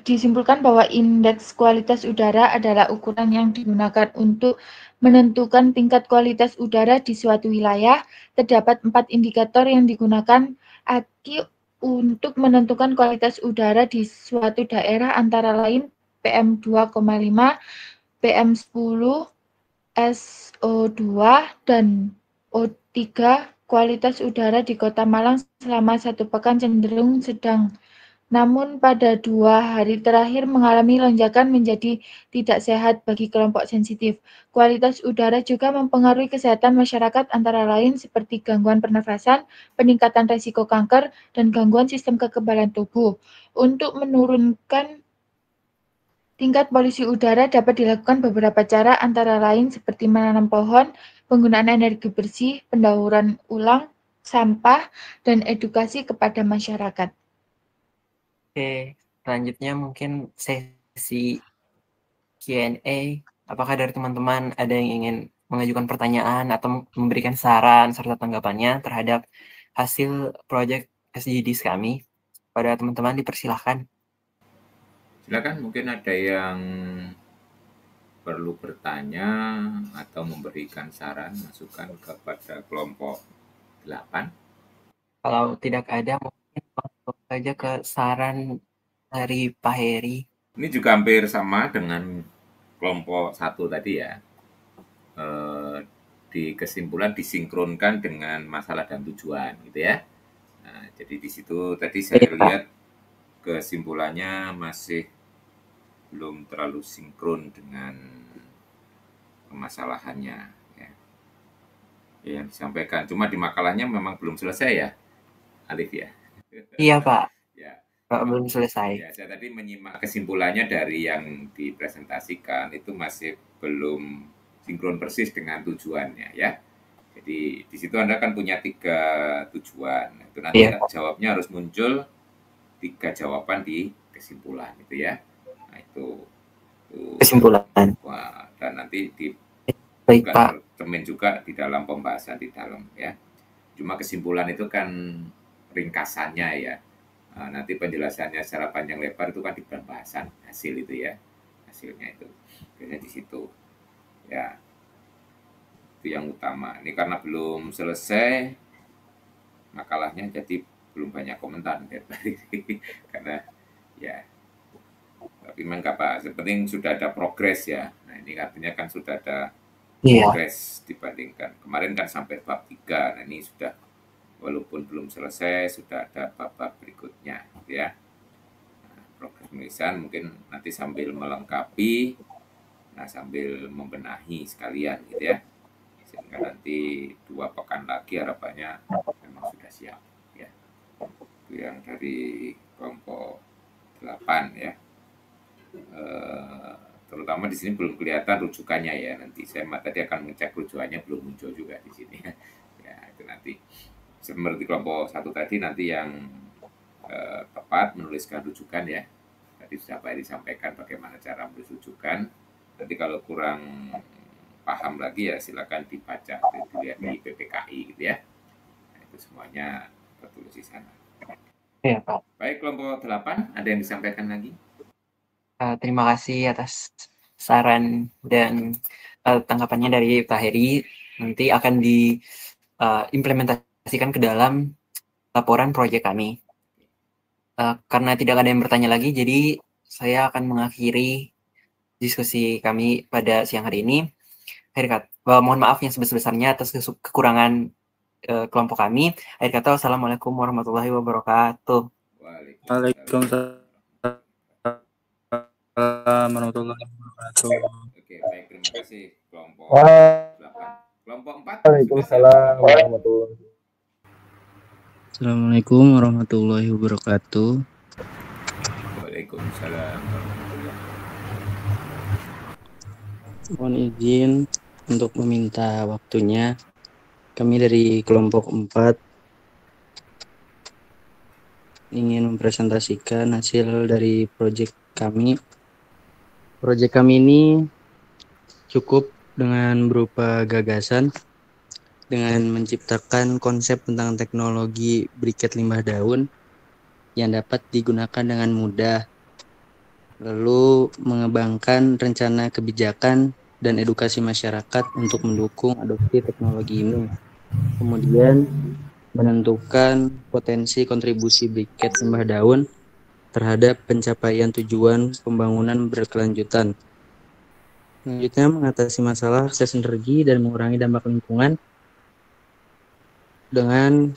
disimpulkan bahwa indeks kualitas udara adalah ukuran yang digunakan untuk menentukan tingkat kualitas udara di suatu wilayah. Terdapat 4 indikator yang digunakan AKI untuk menentukan kualitas udara di suatu daerah, antara lain PM2,5, PM10, SO2, dan O3. Kualitas udara di Kota Malang selama 1 pekan cenderung sedang, namun pada 2 hari terakhir mengalami lonjakan menjadi tidak sehat bagi kelompok sensitif. Kualitas udara juga mempengaruhi kesehatan masyarakat, antara lain seperti gangguan pernafasan, peningkatan risiko kanker, dan gangguan sistem kekebalan tubuh. Untuk menurunkan tingkat polusi udara dapat dilakukan beberapa cara, antara lain seperti menanam pohon, penggunaan energi bersih, pendauran ulang sampah, dan edukasi kepada masyarakat. Oke, selanjutnya mungkin sesi Q&A. Apakah dari teman-teman ada yang ingin mengajukan pertanyaan atau memberikan saran serta tanggapannya terhadap hasil proyek SDGs kami? Pada teman-teman dipersilahkan. Silakan, mungkin ada yang perlu bertanya atau memberikan saran, masukan kepada kelompok 8. Kalau tidak ada, mungkin langsung saja ke saran dari Pak Heri. Ini juga hampir sama dengan kelompok 1 tadi ya. Di kesimpulan disinkronkan dengan masalah dan tujuan gitu ya. Nah, jadi di situ tadi saya lihat kesimpulannya masih belum terlalu sinkron dengan permasalahannya ya. Yang disampaikan. Cuma di makalahnya memang belum selesai ya, Alif ya. Iya Pak. Ya. Pak, belum selesai. Ya, saya tadi menyimak kesimpulannya dari yang dipresentasikan itu masih belum sinkron persis dengan tujuannya ya. Jadi di situ Anda kan punya 3 tujuan. Itu nanti jawabnya harus muncul 3 jawaban di kesimpulan itu ya. Nah, itu Kesimpulan. Wah, dan nanti Baik, Pak. tercermin juga di dalam pembahasan di dalam ya. Cuma kesimpulan itu kan ringkasannya ya. Nah, nanti penjelasannya secara panjang lebar itu kan di pembahasan hasil itu ya. Hasilnya itu biasanya di situ. Ya. Itu yang utama. Ini karena belum selesai makalahnya, jadi belum banyak komentar karena ya. Tapi memang apa? Sepenting sudah ada progres ya. Nah, ini artinya kan sudah ada progres dibandingkan kemarin kan sampai bab 3. Nah, ini sudah walaupun belum selesai sudah ada bab-bab berikutnya gitu ya. Nah, progres penulisan mungkin nanti sambil melengkapi, nah sambil membenahi sekalian gitu ya. Sehingga nanti 2 pekan lagi harapannya memang sudah siap ya. Itu yang dari kelompok 8 ya. Terutama di sini belum kelihatan rujukannya ya, nanti saya tadi akan mengecek rujukannya belum muncul juga di sini ya, itu nanti seperti kelompok 1 tadi nanti yang tepat menuliskan rujukan ya, tadi sudah disampaikan bagaimana cara menulis rujukan. Nanti kalau kurang paham lagi ya silakan dibaca, dilihat di PPKI gitu ya. Nah, itu semuanya tertulis di sana ya, Pak. Baik, kelompok 8 ada yang disampaikan lagi? Terima kasih atas saran dan tanggapannya dari Pak Heri. Nanti akan diimplementasikan ke dalam laporan proyek kami. Karena tidak ada yang bertanya lagi, jadi saya akan mengakhiri diskusi kami pada siang hari ini. Mohon maaf yang sebesar-besarnya atas kekurangan kelompok kami. Akhir kata, wassalamualaikum warahmatullahi wabarakatuh. Waalaikumsalam warahmatullahi wabarakatuh. Oke, baik, terima kasih kelompok 8. Kelompok 4. Waalaikumsalam warahmatullahi wabarakatuh. Assalamualaikum warahmatullahi wabarakatuh. Waalaikumsalam warahmatullahi wabarakatuh. Mohon izin untuk meminta waktunya. Kami dari kelompok 4 ingin mempresentasikan hasil dari proyek kami. Proyek kami ini cukup dengan berupa gagasan dengan menciptakan konsep tentang teknologi briket limbah daun yang dapat digunakan dengan mudah, lalu mengembangkan rencana kebijakan dan edukasi masyarakat untuk mendukung adopsi teknologi ini. Kemudian menentukan potensi kontribusi briket limbah daun terhadap pencapaian tujuan pembangunan berkelanjutan. Selanjutnya mengatasi masalah akses energi dan mengurangi dampak lingkungan dengan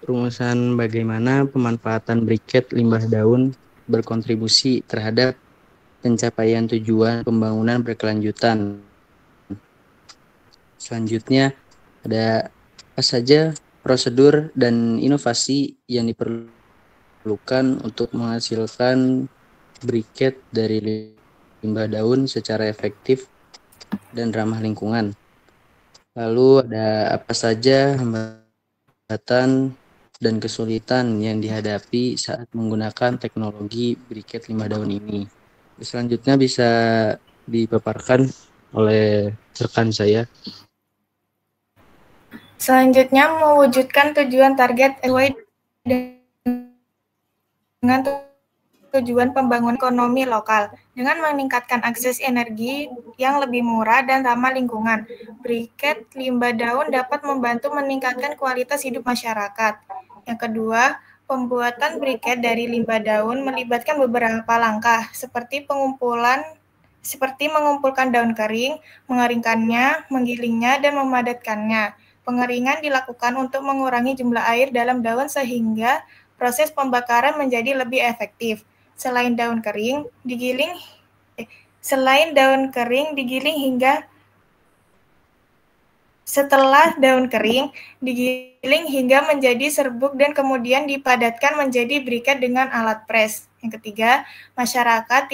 rumusan bagaimana pemanfaatan briket limbah daun berkontribusi terhadap pencapaian tujuan pembangunan berkelanjutan. Selanjutnya ada apa saja prosedur dan inovasi yang diperlukan untuk menghasilkan briket dari limbah daun secara efektif dan ramah lingkungan. Lalu ada apa saja hambatan dan kesulitan yang dihadapi saat menggunakan teknologi briket limbah daun ini. Selanjutnya bisa dipaparkan oleh rekan saya. Selanjutnya, mewujudkan tujuan target sesuai dengan tujuan pembangunan ekonomi lokal dengan meningkatkan akses energi yang lebih murah dan ramah lingkungan. Briket limbah daun dapat membantu meningkatkan kualitas hidup masyarakat. Yang kedua, pembuatan briket dari limbah daun melibatkan beberapa langkah seperti mengumpulkan daun kering, mengeringkannya, menggilingnya, dan memadatkannya. Pengeringan dilakukan untuk mengurangi jumlah air dalam daun sehingga proses pembakaran menjadi lebih efektif. Setelah daun kering digiling hingga menjadi serbuk dan kemudian dipadatkan menjadi briket dengan alat pres. Yang ketiga, masyarakat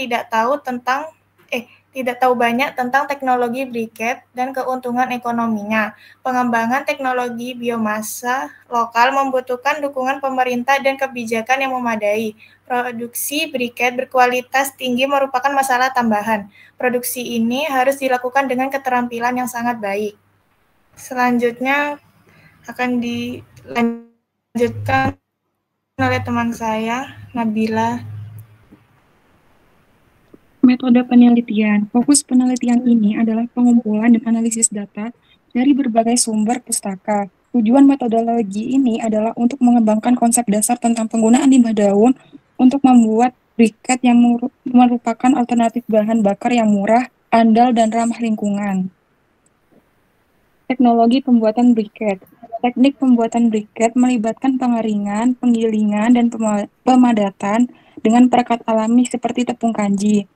tidak tahu banyak tentang teknologi briket dan keuntungan ekonominya. Pengembangan teknologi biomasa lokal membutuhkan dukungan pemerintah dan kebijakan yang memadai. Produksi briket berkualitas tinggi merupakan masalah tambahan. Produksi ini harus dilakukan dengan keterampilan yang sangat baik. Selanjutnya akan dilanjutkan oleh teman saya, Nabila. Metode penelitian. Fokus penelitian ini adalah pengumpulan dan analisis data dari berbagai sumber pustaka. Tujuan metodologi ini adalah untuk mengembangkan konsep dasar tentang penggunaan limbah daun untuk membuat briket yang merupakan alternatif bahan bakar yang murah, andal, dan ramah lingkungan. Teknologi pembuatan briket. Teknik pembuatan briket melibatkan pengaringan, penggilingan, dan pemadatan dengan perekat alami seperti tepung kanji.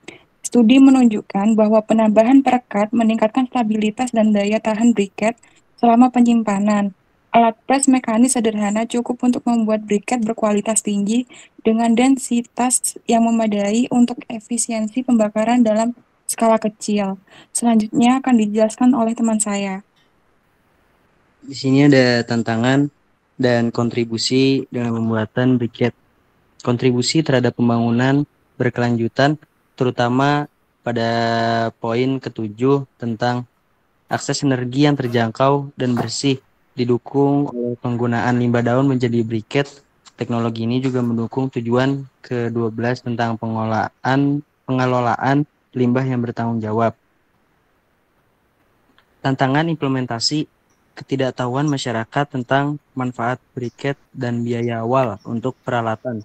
Studi menunjukkan bahwa penambahan perekat meningkatkan stabilitas dan daya tahan briket selama penyimpanan. Alat pres mekanis sederhana cukup untuk membuat briket berkualitas tinggi dengan densitas yang memadai untuk efisiensi pembakaran dalam skala kecil. Selanjutnya akan dijelaskan oleh teman saya. Di sini ada tantangan dan kontribusi dengan pembuatan briket. Kontribusi terhadap pembangunan berkelanjutan, terutama pada poin ke-7 tentang akses energi yang terjangkau dan bersih, didukung oleh penggunaan limbah daun menjadi briket. Teknologi ini juga mendukung tujuan ke-12 tentang pengelolaan limbah yang bertanggung jawab. Tantangan implementasi, ketidaktahuan masyarakat tentang manfaat briket dan biaya awal untuk peralatan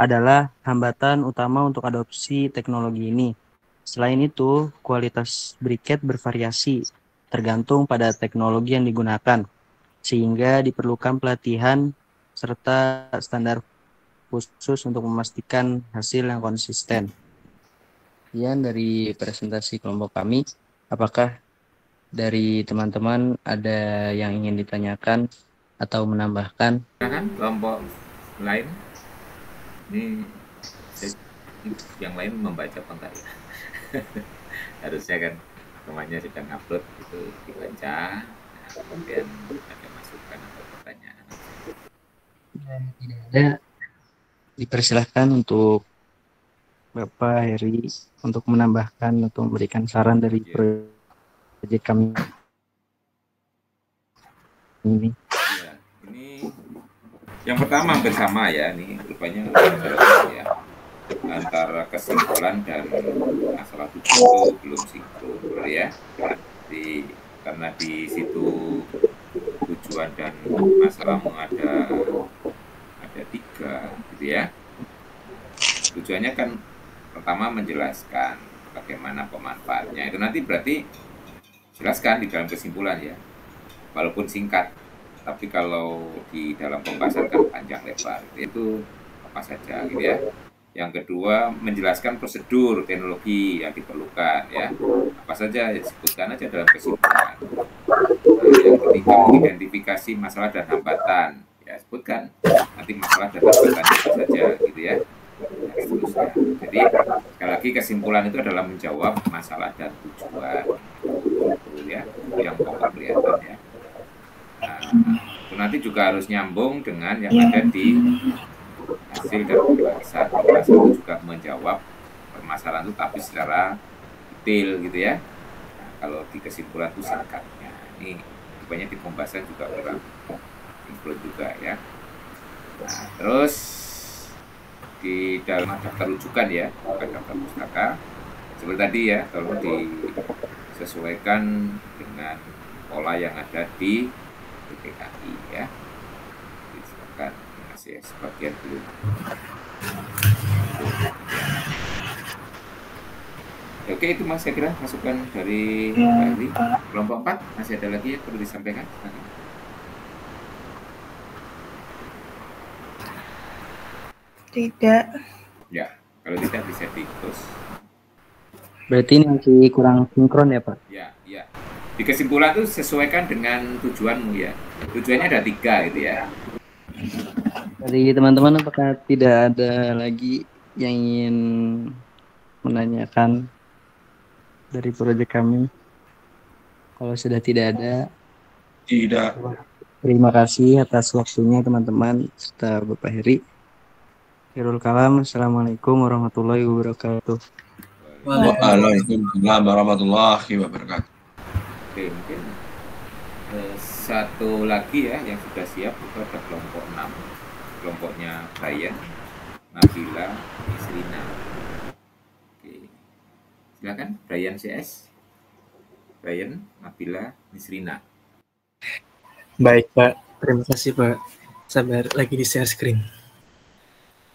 adalah hambatan utama untuk adopsi teknologi ini. Selain itu, kualitas briket bervariasi tergantung pada teknologi yang digunakan, sehingga diperlukan pelatihan serta standar khusus untuk memastikan hasil yang konsisten. Sekian dari presentasi kelompok kami. Apakah dari teman-teman ada yang ingin ditanyakan atau menambahkan? Kelompok lain, ini yang lain membaca apa enggak ya? Harusnya kan temannya sedang upload itu dibaca, kemudian ada masukan atau pertanyaan. Tidak ada, dipersilahkan untuk Bapak Heri untuk menambahkan atau memberikan saran dari proyek kami ini. Ya, ini yang pertama hampir sama ya, ini rupanya ya, antara kesimpulan dan masalah itu belum sinkron ya. Karena di situ tujuan dan masalahmu ada 3 gitu ya. Tujuannya kan pertama menjelaskan bagaimana pemanfaatnya. Itu nanti berarti jelaskan di dalam kesimpulan ya. Walaupun singkat, tapi kalau di dalam pembahasan kan panjang lebar. Itu apa saja gitu ya. Yang kedua, menjelaskan prosedur teknologi yang diperlukan ya. Apa saja disebutkan aja dalam kesimpulan. Yang ketiga, identifikasi masalah dan hambatan. Ya, sebutkan nanti masalah dan hambatannya apa saja gitu ya. Seterusnya. Jadi sekali lagi kesimpulan itu adalah menjawab masalah dan tujuan itu ya, yang pokok kelihatan ya. Nah, itu nanti juga harus nyambung dengan yang ada di hasil dan pembahasan. Pembahasan itu juga menjawab permasalahan itu tapi secara detail gitu ya. Nah, kalau di kesimpulan itu singkatnya. Ini rupanya di pembahasan juga kurang sinkron juga ya. Nah, terus di dalam daftar rujukan ya, bukan daftar pustaka. Seperti tadi ya, tolong disesuaikan dengan pola yang ada di PPKI ya. Silakan, masih sebagian belum. Oke, itu Mas, saya kira masukan dari Pak Heri. Kelompok 4 masih ada lagi yang perlu disampaikan? Tidak. Ya, kalau tidak bisa di-close. Berarti ini masih kurang sinkron ya Pak? Ya, ya. Di kesimpulan itu sesuaikan dengan tujuanmu ya. Tujuannya ada 3 gitu ya. Dari teman-teman apakah tidak ada lagi yang ingin menanyakan? dari proyek kami. Kalau sudah tidak ada, Tidak. terima kasih atas waktunya teman-teman serta Bapak Heri. Akhirul kalam, Assalamualaikum warahmatullahi wabarakatuh. Waalaikumsalam warahmatullahi wabarakatuh. Oke, mungkin satu lagi ya yang sudah siap itu ada kelompok 6. Kelompoknya Brian, Nabila, Nisrina. Oke. Silakan Brian CS. Brian, Nabila, Nisrina. Baik Pak, terima kasih Pak. Sabar, lagi di share screen.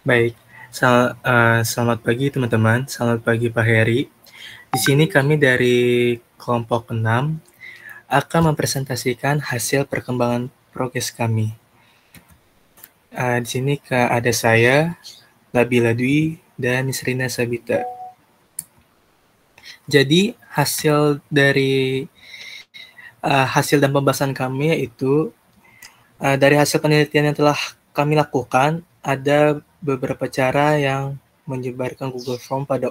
Baik, selamat pagi teman-teman, selamat pagi Pak Heri. Di sini kami dari kelompok 6 akan mempresentasikan hasil perkembangan progres kami. Di sini ada saya, Nabila Dwi, dan Nisrina Sabita. Jadi hasil dari hasil dan pembahasan kami yaitu dari hasil penelitian yang telah kami lakukan, ada beberapa cara yang menyebarkan Google Form pada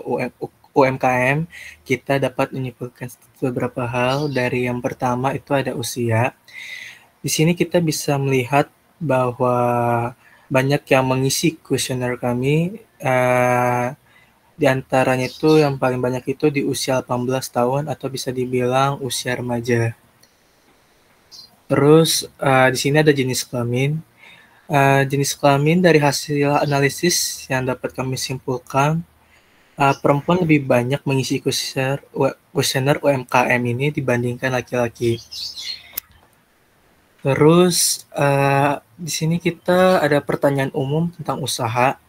UMKM. Kita dapat menyimpulkan beberapa hal. Dari yang pertama itu ada usia. Di sini kita bisa melihat bahwa banyak yang mengisi kuesioner kami. Di antaranya itu yang paling banyak itu di usia 18 tahun atau bisa dibilang usia remaja. Terus di sini ada jenis kelamin. Jenis kelamin dari hasil analisis yang dapat kami simpulkan, perempuan lebih banyak mengisi kuesioner UMKM ini dibandingkan laki-laki. Terus di sini kita ada pertanyaan umum tentang usaha.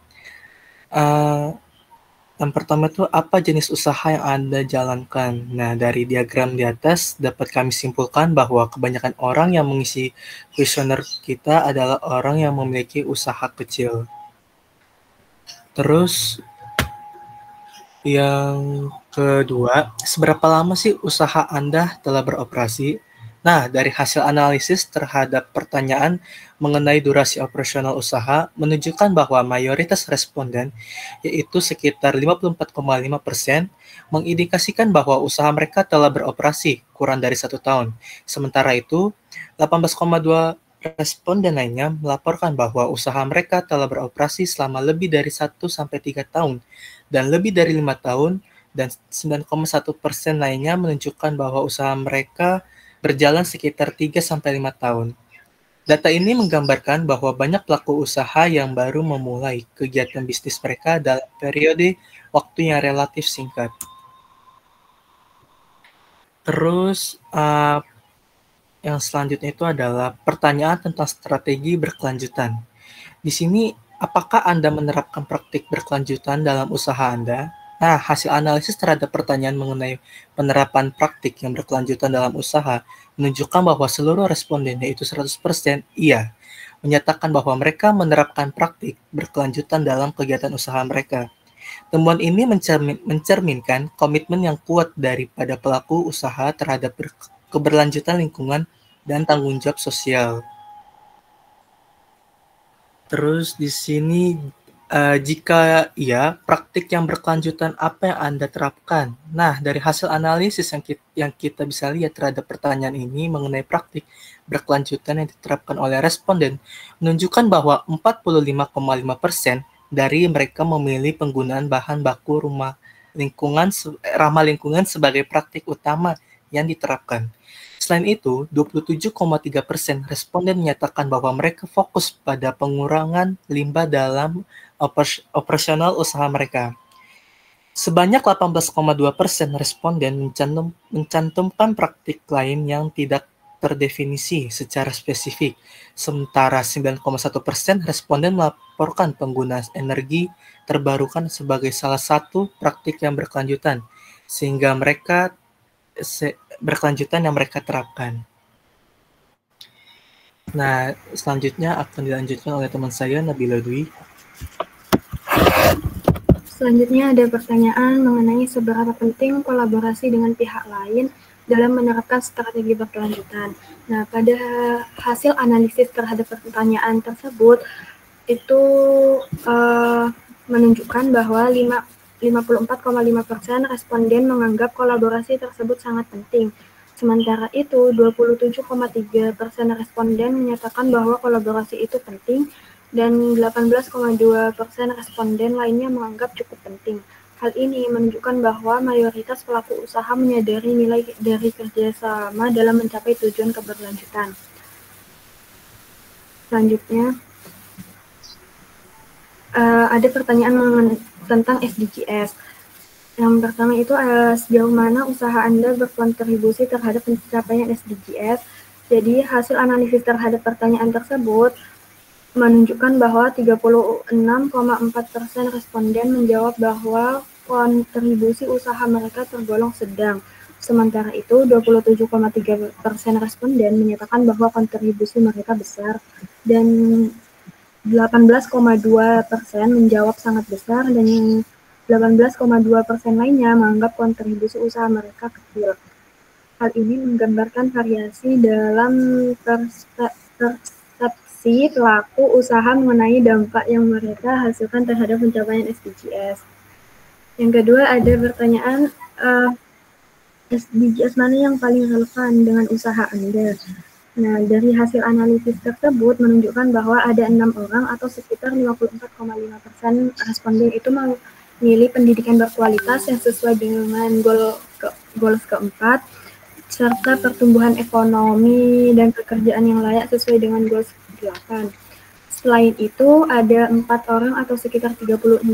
Yang pertama itu apa jenis usaha yang Anda jalankan? Nah, dari diagram di atas dapat kami simpulkan bahwa kebanyakan orang yang mengisi kuesioner kita adalah orang yang memiliki usaha kecil. Terus yang kedua, seberapa lama sih usaha Anda telah beroperasi? Nah, dari hasil analisis terhadap pertanyaan mengenai durasi operasional usaha menunjukkan bahwa mayoritas responden, yaitu sekitar 54,5%, mengindikasikan bahwa usaha mereka telah beroperasi kurang dari 1 tahun. Sementara itu, 18,2 responden lainnya melaporkan bahwa usaha mereka telah beroperasi selama lebih dari 1-3 tahun dan lebih dari 5 tahun, dan 9,1% lainnya menunjukkan bahwa usaha mereka berjalan sekitar 3-5 tahun. Data ini menggambarkan bahwa banyak pelaku usaha yang baru memulai kegiatan bisnis mereka dalam periode waktu yang relatif singkat. Terus yang selanjutnya itu adalah pertanyaan tentang strategi berkelanjutan. Di sini, apakah Anda menerapkan praktik berkelanjutan dalam usaha Anda? Nah, hasil analisis terhadap pertanyaan mengenai penerapan praktik yang berkelanjutan dalam usaha menunjukkan bahwa seluruh responden, yaitu 100%, iya, menyatakan bahwa mereka menerapkan praktik berkelanjutan dalam kegiatan usaha mereka. Temuan ini mencerminkan komitmen yang kuat daripada pelaku usaha terhadap keberlanjutan lingkungan dan tanggung jawab sosial. Terus di sini, jika iya, praktik yang berkelanjutan apa yang Anda terapkan? Nah, dari hasil analisis yang kita bisa lihat terhadap pertanyaan ini mengenai praktik berkelanjutan yang diterapkan oleh responden, menunjukkan bahwa 45,5% dari mereka memilih penggunaan bahan baku ramah lingkungan sebagai praktik utama yang diterapkan. Selain itu, 27,3% responden menyatakan bahwa mereka fokus pada pengurangan limbah dalam operasional usaha mereka. Sebanyak 18,2% responden mencantumkan praktik lain yang tidak terdefinisi secara spesifik, sementara 9,1% responden melaporkan penggunaan energi terbarukan sebagai salah satu praktik yang berkelanjutan, sehingga berkelanjutan yang mereka terapkan. Nah, selanjutnya akan dilanjutkan oleh teman saya, Nabila Dwi. Selanjutnya ada pertanyaan mengenai seberapa penting kolaborasi dengan pihak lain dalam menerapkan strategi berkelanjutan. Nah, pada hasil analisis terhadap pertanyaan tersebut, itu menunjukkan bahwa 54,5% responden menganggap kolaborasi tersebut sangat penting. Sementara itu, 27,3% responden menyatakan bahwa kolaborasi itu penting, dan 18,2% responden lainnya menganggap cukup penting. Hal ini menunjukkan bahwa mayoritas pelaku usaha menyadari nilai dari kerjasama dalam mencapai tujuan keberlanjutan. Selanjutnya, ada pertanyaan tentang SDGs. Yang pertama itu sejauh mana usaha Anda berkontribusi terhadap pencapaian SDGs. Jadi hasil analisis terhadap pertanyaan tersebut menunjukkan bahwa 36,4% responden menjawab bahwa kontribusi usaha mereka tergolong sedang. Sementara itu, 27,3% responden menyatakan bahwa kontribusi mereka besar, dan 18,2% menjawab sangat besar, dan 18,2% lainnya menganggap kontribusi usaha mereka kecil. Hal ini menggambarkan variasi dalam persepsi pelaku usaha mengenai dampak yang mereka hasilkan terhadap pencapaian SDGs. Yang kedua, ada pertanyaan SDGs mana yang paling relevan dengan usaha Anda. Nah, dari hasil analisis tersebut menunjukkan bahwa ada 6 orang atau sekitar 54,5% responden itu memilih pendidikan berkualitas yang sesuai dengan goals keempat, serta pertumbuhan ekonomi dan pekerjaan yang layak sesuai dengan goals 8. Selain itu, ada 4 orang atau sekitar 36,4%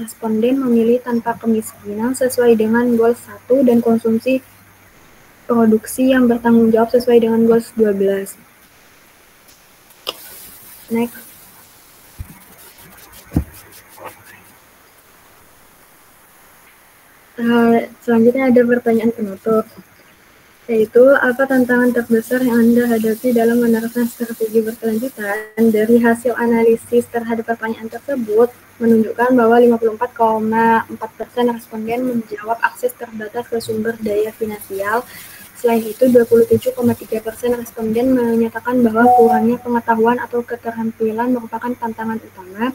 responden memilih tanpa kemiskinan sesuai dengan goals 1 dan konsumsi produksi yang bertanggung jawab sesuai dengan goals 12. Next. Selanjutnya ada pertanyaan penutup, yaitu apa tantangan terbesar yang Anda hadapi dalam menerapkan strategi berkelanjutan. Dari hasil analisis terhadap pertanyaan tersebut menunjukkan bahwa 54,4% responden menjawab akses terbatas ke sumber daya finansial. Selain itu, 27,3% responden menyatakan bahwa kurangnya pengetahuan atau keterampilan merupakan tantangan utama,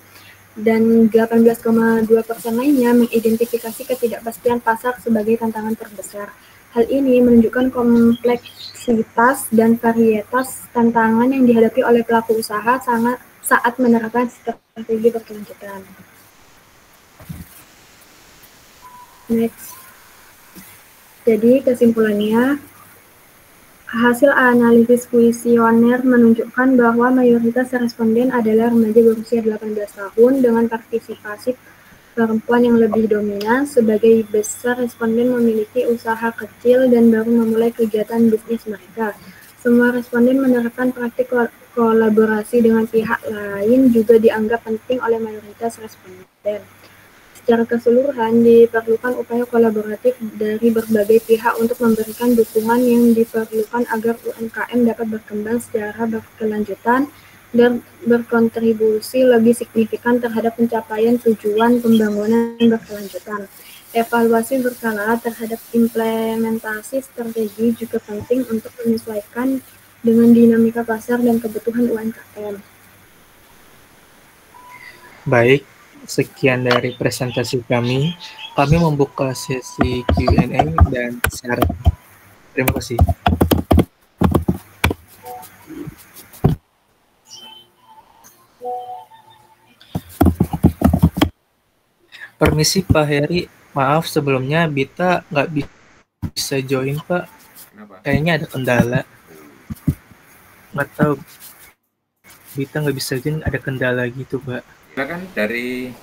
dan 18,2% lainnya mengidentifikasi ketidakpastian pasar sebagai tantangan terbesar. Hal ini menunjukkan kompleksitas dan varietas tantangan yang dihadapi oleh pelaku usaha saat menerapkan strategi berkelanjutan. Next. Jadi kesimpulannya, hasil analisis kuesioner menunjukkan bahwa mayoritas responden adalah remaja berusia 18 tahun dengan partisipasi perempuan yang lebih dominan. Sebagai besar responden memiliki usaha kecil dan baru memulai kegiatan bisnis mereka. Semua responden menerapkan praktik kolaborasi dengan pihak lain juga dianggap penting oleh mayoritas responden. Secara keseluruhan, diperlukan upaya kolaboratif dari berbagai pihak untuk memberikan dukungan yang diperlukan agar UMKM dapat berkembang secara berkelanjutan dan berkontribusi lebih signifikan terhadap pencapaian tujuan pembangunan berkelanjutan. Evaluasi berkala terhadap implementasi strategi juga penting untuk menyesuaikan dengan dinamika pasar dan kebutuhan UMKM. Baik, sekian dari presentasi kami. Kami membuka sesi Q&A dan syarat. Terima kasih. Permisi Pak Heri, maaf sebelumnya Bita nggak bisa join Pak. Kenapa? Kayaknya ada kendala. Nggak tahu. Bita nggak bisa join, ada kendala gitu Pak. Silakan dari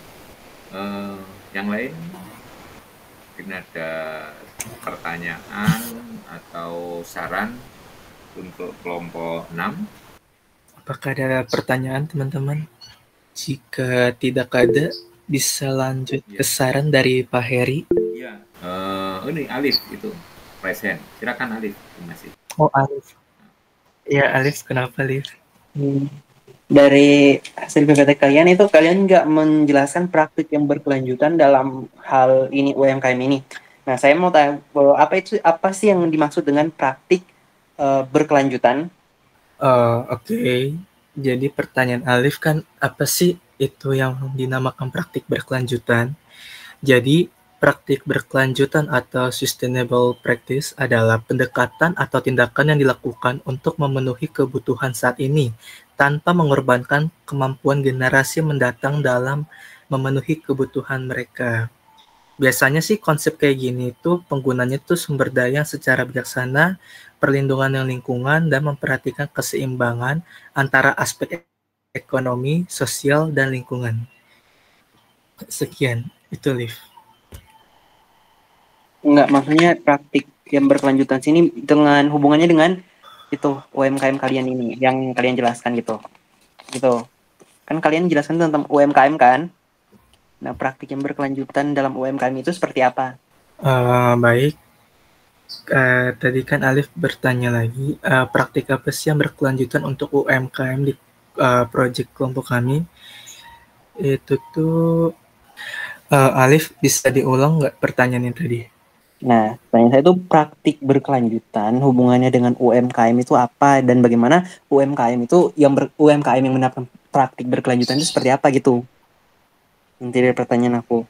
yang lain, mungkin ada pertanyaan atau saran untuk kelompok 6. Apakah ada pertanyaan teman-teman? Jika tidak ada, bisa lanjut ke saran dari Pak Heri. Iya, ini Alif itu present. Silakan Alif, terima kasih. Oh Alif. Ya Alif, kenapa Alif? Dari hasil PPT kalian itu kalian nggak menjelaskan praktik yang berkelanjutan dalam hal ini UMKM ini. Nah, saya mau tanya apa sih yang dimaksud dengan praktik berkelanjutan? Oke. Jadi pertanyaan Alif kan apa sih itu yang dinamakan praktik berkelanjutan? Jadi, praktik berkelanjutan atau sustainable practice adalah pendekatan atau tindakan yang dilakukan untuk memenuhi kebutuhan saat ini tanpa mengorbankan kemampuan generasi mendatang dalam memenuhi kebutuhan mereka. Biasanya sih konsep kayak gini tuh penggunanya tuh sumber daya secara bijaksana, perlindungan yang lingkungan, dan memperhatikan keseimbangan antara aspek ekonomi, sosial, dan lingkungan. Sekian, itu Liv. Enggak, maksudnya praktik yang berkelanjutan sini dengan hubungannya dengan itu UMKM kalian ini yang kalian jelaskan gitu. Kan kalian jelaskan tentang UMKM kan? Nah, praktik yang berkelanjutan dalam UMKM itu seperti apa? Baik. Tadi kan Alif bertanya lagi, praktik apa sih yang berkelanjutan untuk UMKM di proyek kelompok kami? Itu tuh, Alif bisa diulang nggak pertanyaannya tadi? Nah, pertanyaan saya itu praktik berkelanjutan hubungannya dengan UMKM itu apa dan bagaimana UMKM itu UMKM yang menerapkan praktik berkelanjutan itu seperti apa gitu? Nanti dari pertanyaan aku.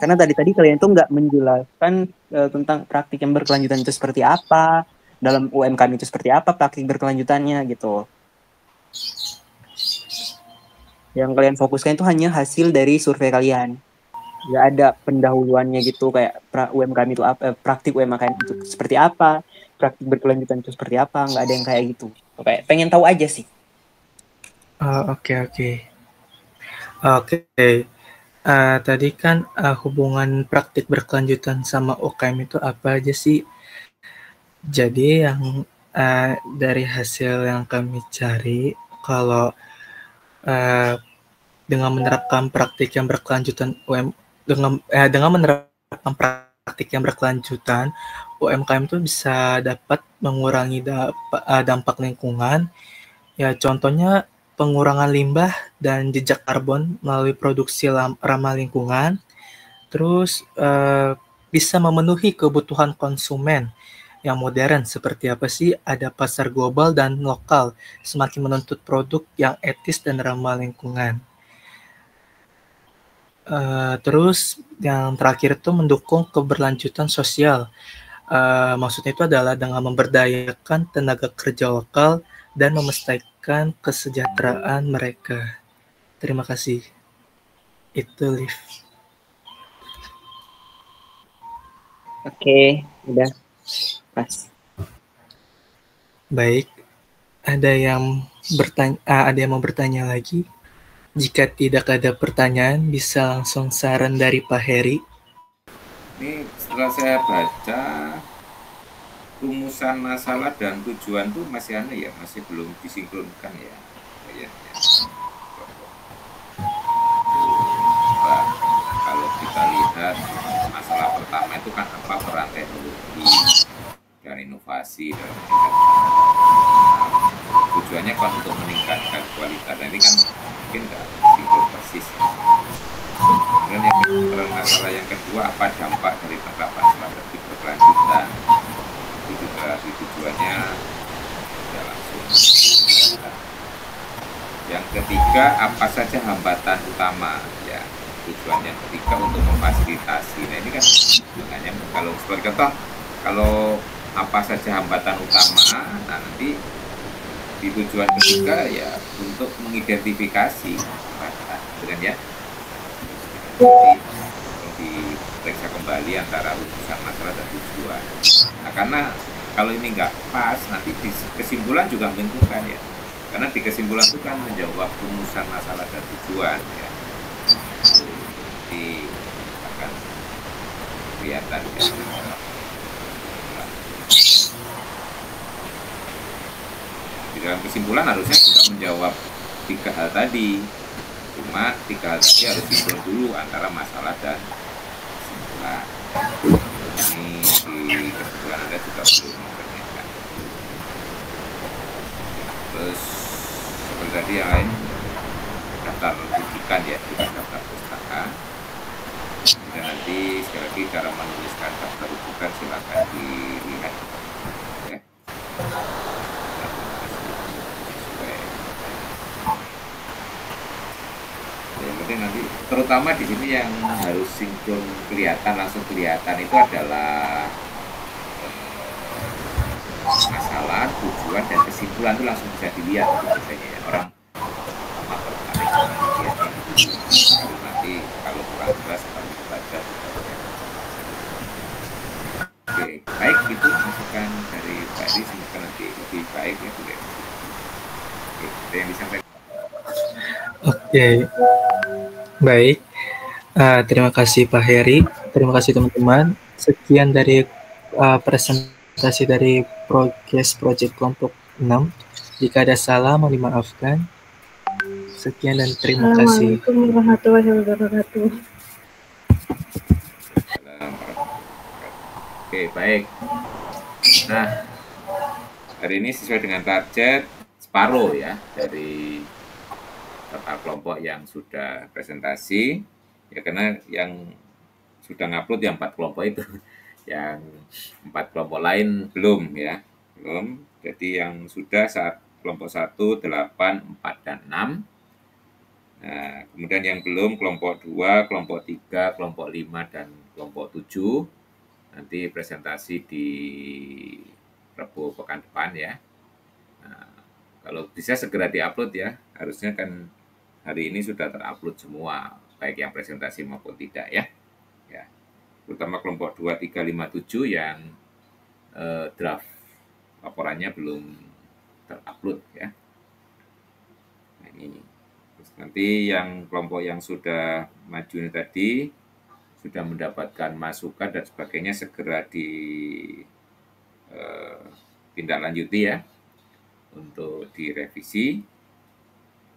Karena tadi kalian itu nggak menjelaskan tentang praktik yang berkelanjutan itu seperti apa, dalam UMKM itu seperti apa praktik berkelanjutannya gitu. Yang kalian fokuskan itu hanya hasil dari survei kalian. Nggak ada pendahuluannya gitu, kayak UMKM itu apa, praktik UMKM itu seperti apa, praktik berkelanjutan itu seperti apa, nggak ada yang kayak gitu. Kayak pengen tahu aja sih. Oke. Tadi kan hubungan praktik berkelanjutan sama UKM itu apa aja sih? Jadi yang dari hasil yang kami cari, kalau dengan menerapkan praktik yang berkelanjutan dengan menerapkan praktik yang berkelanjutan, UMKM itu bisa dapat mengurangi dampak lingkungan. Ya, contohnya pengurangan limbah dan jejak karbon melalui produksi ramah lingkungan. Terus bisa memenuhi kebutuhan konsumen yang modern seperti apa sih? Ada pasar global dan lokal, semakin menuntut produk yang etis dan ramah lingkungan. Terus yang terakhir itu mendukung keberlanjutan sosial. Maksudnya itu adalah dengan memberdayakan tenaga kerja lokal dan memestaikan kesejahteraan mereka. Terima kasih. Itu Liv. Oke, udah pas. Baik. Ada yang mau bertanya lagi? Jika tidak ada pertanyaan, bisa langsung saran dari Pak Heri. Ini setelah saya baca rumusan masalah dan tujuan tuh masih masih belum disinkronkan ya. Nah, kalau kita lihat masalah pertama itu kan apa peran teknologi dan inovasi dalam tujuannya kan untuk meningkatkan kualitas. Nah, ini kan mungkin nggak sinkron persis. Kemudian yang masalah yang kedua, apa dampak dari penerapan strategi berkelanjutan? Itu juga tujuannya tidak langsung. Yang ketiga, apa saja hambatan utama? Ya, tujuan yang ketiga untuk memfasilitasi. Nah, ini kan sebenarnya kalau sebagai contoh, kalau apa saja hambatan utama, nah nanti di tujuan ketiga ya untuk mengidentifikasi dengan ya diperiksa kembali antara rumusan masalah dan tujuan. Nah, karena kalau ini nggak pas, nanti di kesimpulan juga membingungkan ya. Karena di kesimpulan itu kan menjawab rumusan masalah dan tujuan ya. Jadi akan kelihatan ya. Di dalam kesimpulan harusnya juga menjawab 3 hal tadi. Cuma 3 hal tadi harus sinkron dulu antara masalah dan kesimpulan. Ini di kesimpulan Anda juga perlu memperhatikan. Terus seperti tadi yang lain, daftar rujukan ya, bukan daftar pustaka. Dan nanti sekali lagi cara menuliskan daftar rujukan silakan dilihat. Ya. Yang penting nanti terus utama di sini yang harus sinkron kelihatan, langsung kelihatan itu adalah masalah, tujuan, dan kesimpulan itu langsung bisa dilihat biasanya ya. Orang pertama tertarik lihatnya, nanti kalau kurang jelas harus baca. Oke, baik, itu masukan dari Pak Edi, semoga nanti lebih baik ya Bu. Oke, ada yang disampaikan. Oke, baik. Terima kasih Pak Heri, terima kasih teman-teman. Sekian dari presentasi dari progres project kelompok 6. Jika ada salah, mohon dimaafkan. Sekian dan terima kasih. Assalamualaikum warahmatullahi wabarakatuh. Oke, baik. Nah, hari ini sesuai dengan target separuh ya dari total kelompok yang sudah presentasi. Ya, karena yang sudah ngupload yang 4 kelompok itu. Yang 4 kelompok lain belum ya. Belum. Jadi yang sudah saat kelompok 1, 8, 4, dan 6. Nah, kemudian yang belum kelompok 2, kelompok 3, kelompok 5, dan kelompok 7. Nanti presentasi di Rabu pekan depan ya. Nah, kalau bisa segera diupload ya. Harusnya kan hari ini sudah terupload semua, baik yang presentasi maupun tidak ya. Ya. Terutama kelompok 2, 3, 5, 7 yang draft laporannya belum terupload ya. Nah, ini. Terus nanti yang kelompok yang sudah maju ini tadi sudah mendapatkan masukan dan sebagainya segera ditindaklanjuti ya untuk direvisi,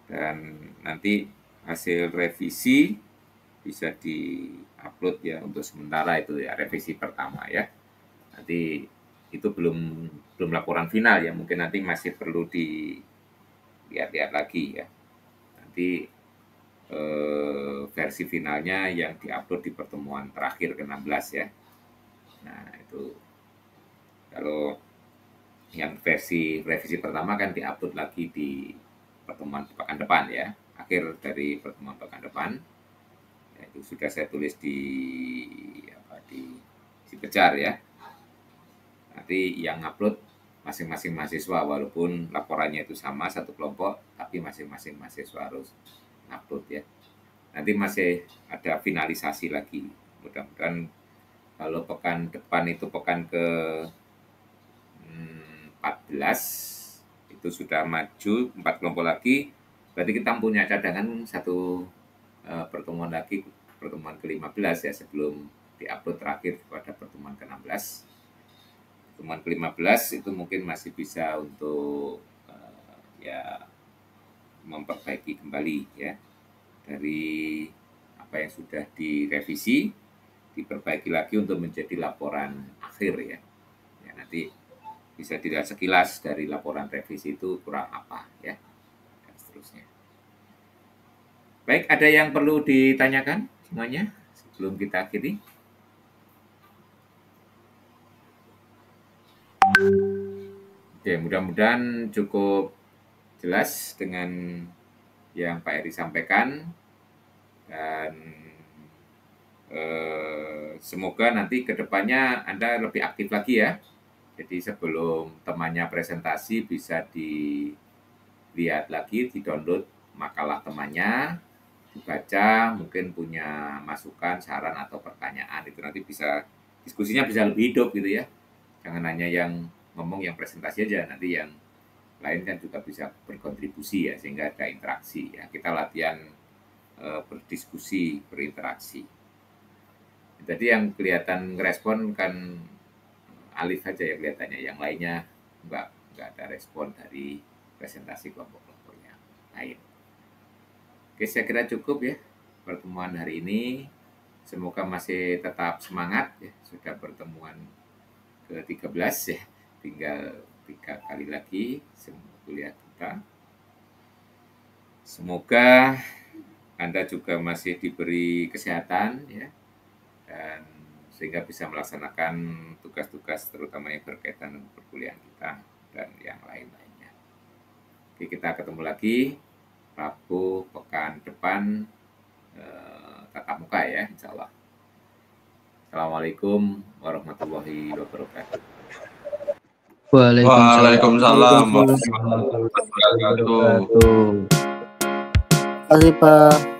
dan nanti hasil revisi bisa di-upload ya untuk sementara itu ya, revisi pertama ya. Nanti itu belum laporan final ya, mungkin nanti masih perlu dilihat-lihat lagi ya. Nanti versi finalnya yang diupload di pertemuan terakhir ke-16 ya. Nah, itu kalau yang versi revisi pertama kan diupload lagi di pertemuan pekan depan ya, akhir dari pertemuan pekan depan. Ya, itu sudah saya tulis di Pejar ya. Nanti yang upload masing-masing mahasiswa, walaupun laporannya itu sama satu kelompok, tapi masing-masing mahasiswa harus upload ya. Nanti masih ada finalisasi lagi. Mudah-mudahan kalau pekan depan itu pekan ke 14 itu sudah maju 4 kelompok lagi, berarti kita punya cadangan satu pertemuan lagi, pertemuan ke-15 ya, sebelum diupload terakhir pada pertemuan ke-16. Pertemuan ke-15 itu mungkin masih bisa untuk ya memperbaiki kembali ya dari apa yang sudah direvisi, diperbaiki lagi untuk menjadi laporan akhir ya. Ya, nanti bisa dilihat sekilas dari laporan revisi itu kurang apa ya, dan seterusnya. Baik, ada yang perlu ditanyakan semuanya sebelum kita akhiri? Oke, mudah-mudahan cukup jelas dengan yang Pak Eri sampaikan, dan semoga nanti ke depannya Anda lebih aktif lagi ya. Jadi sebelum temannya presentasi bisa dilihat lagi, di-download makalah temannya, dibaca, mungkin punya masukan, saran, atau pertanyaan. Itu nanti bisa, diskusinya bisa lebih hidup gitu ya. Jangan hanya yang ngomong yang presentasi aja, nanti yang lain kan juga bisa berkontribusi ya, sehingga ada interaksi ya. Kita latihan berdiskusi, berinteraksi. Jadi yang kelihatan respon kan Alif aja ya kelihatannya, yang lainnya nggak ada respon dari presentasi kelompok-kelompok yang lain. Oke, saya kira cukup ya pertemuan hari ini. Semoga masih tetap semangat ya, sudah pertemuan ke-13 ya, tinggal 3 kali lagi kuliah kita. Semoga Anda juga masih diberi kesehatan ya, dan sehingga bisa melaksanakan tugas-tugas terutama yang berkaitan dengan perkuliahan kita dan yang lain-lainnya. Oke, kita ketemu lagi Rabu pekan depan tatap muka ya, insya Allah. Assalamualaikum warahmatullahi wabarakatuh. Waalaikumsalam warahmatullahi wabarakatuh. Terima kasih Pak.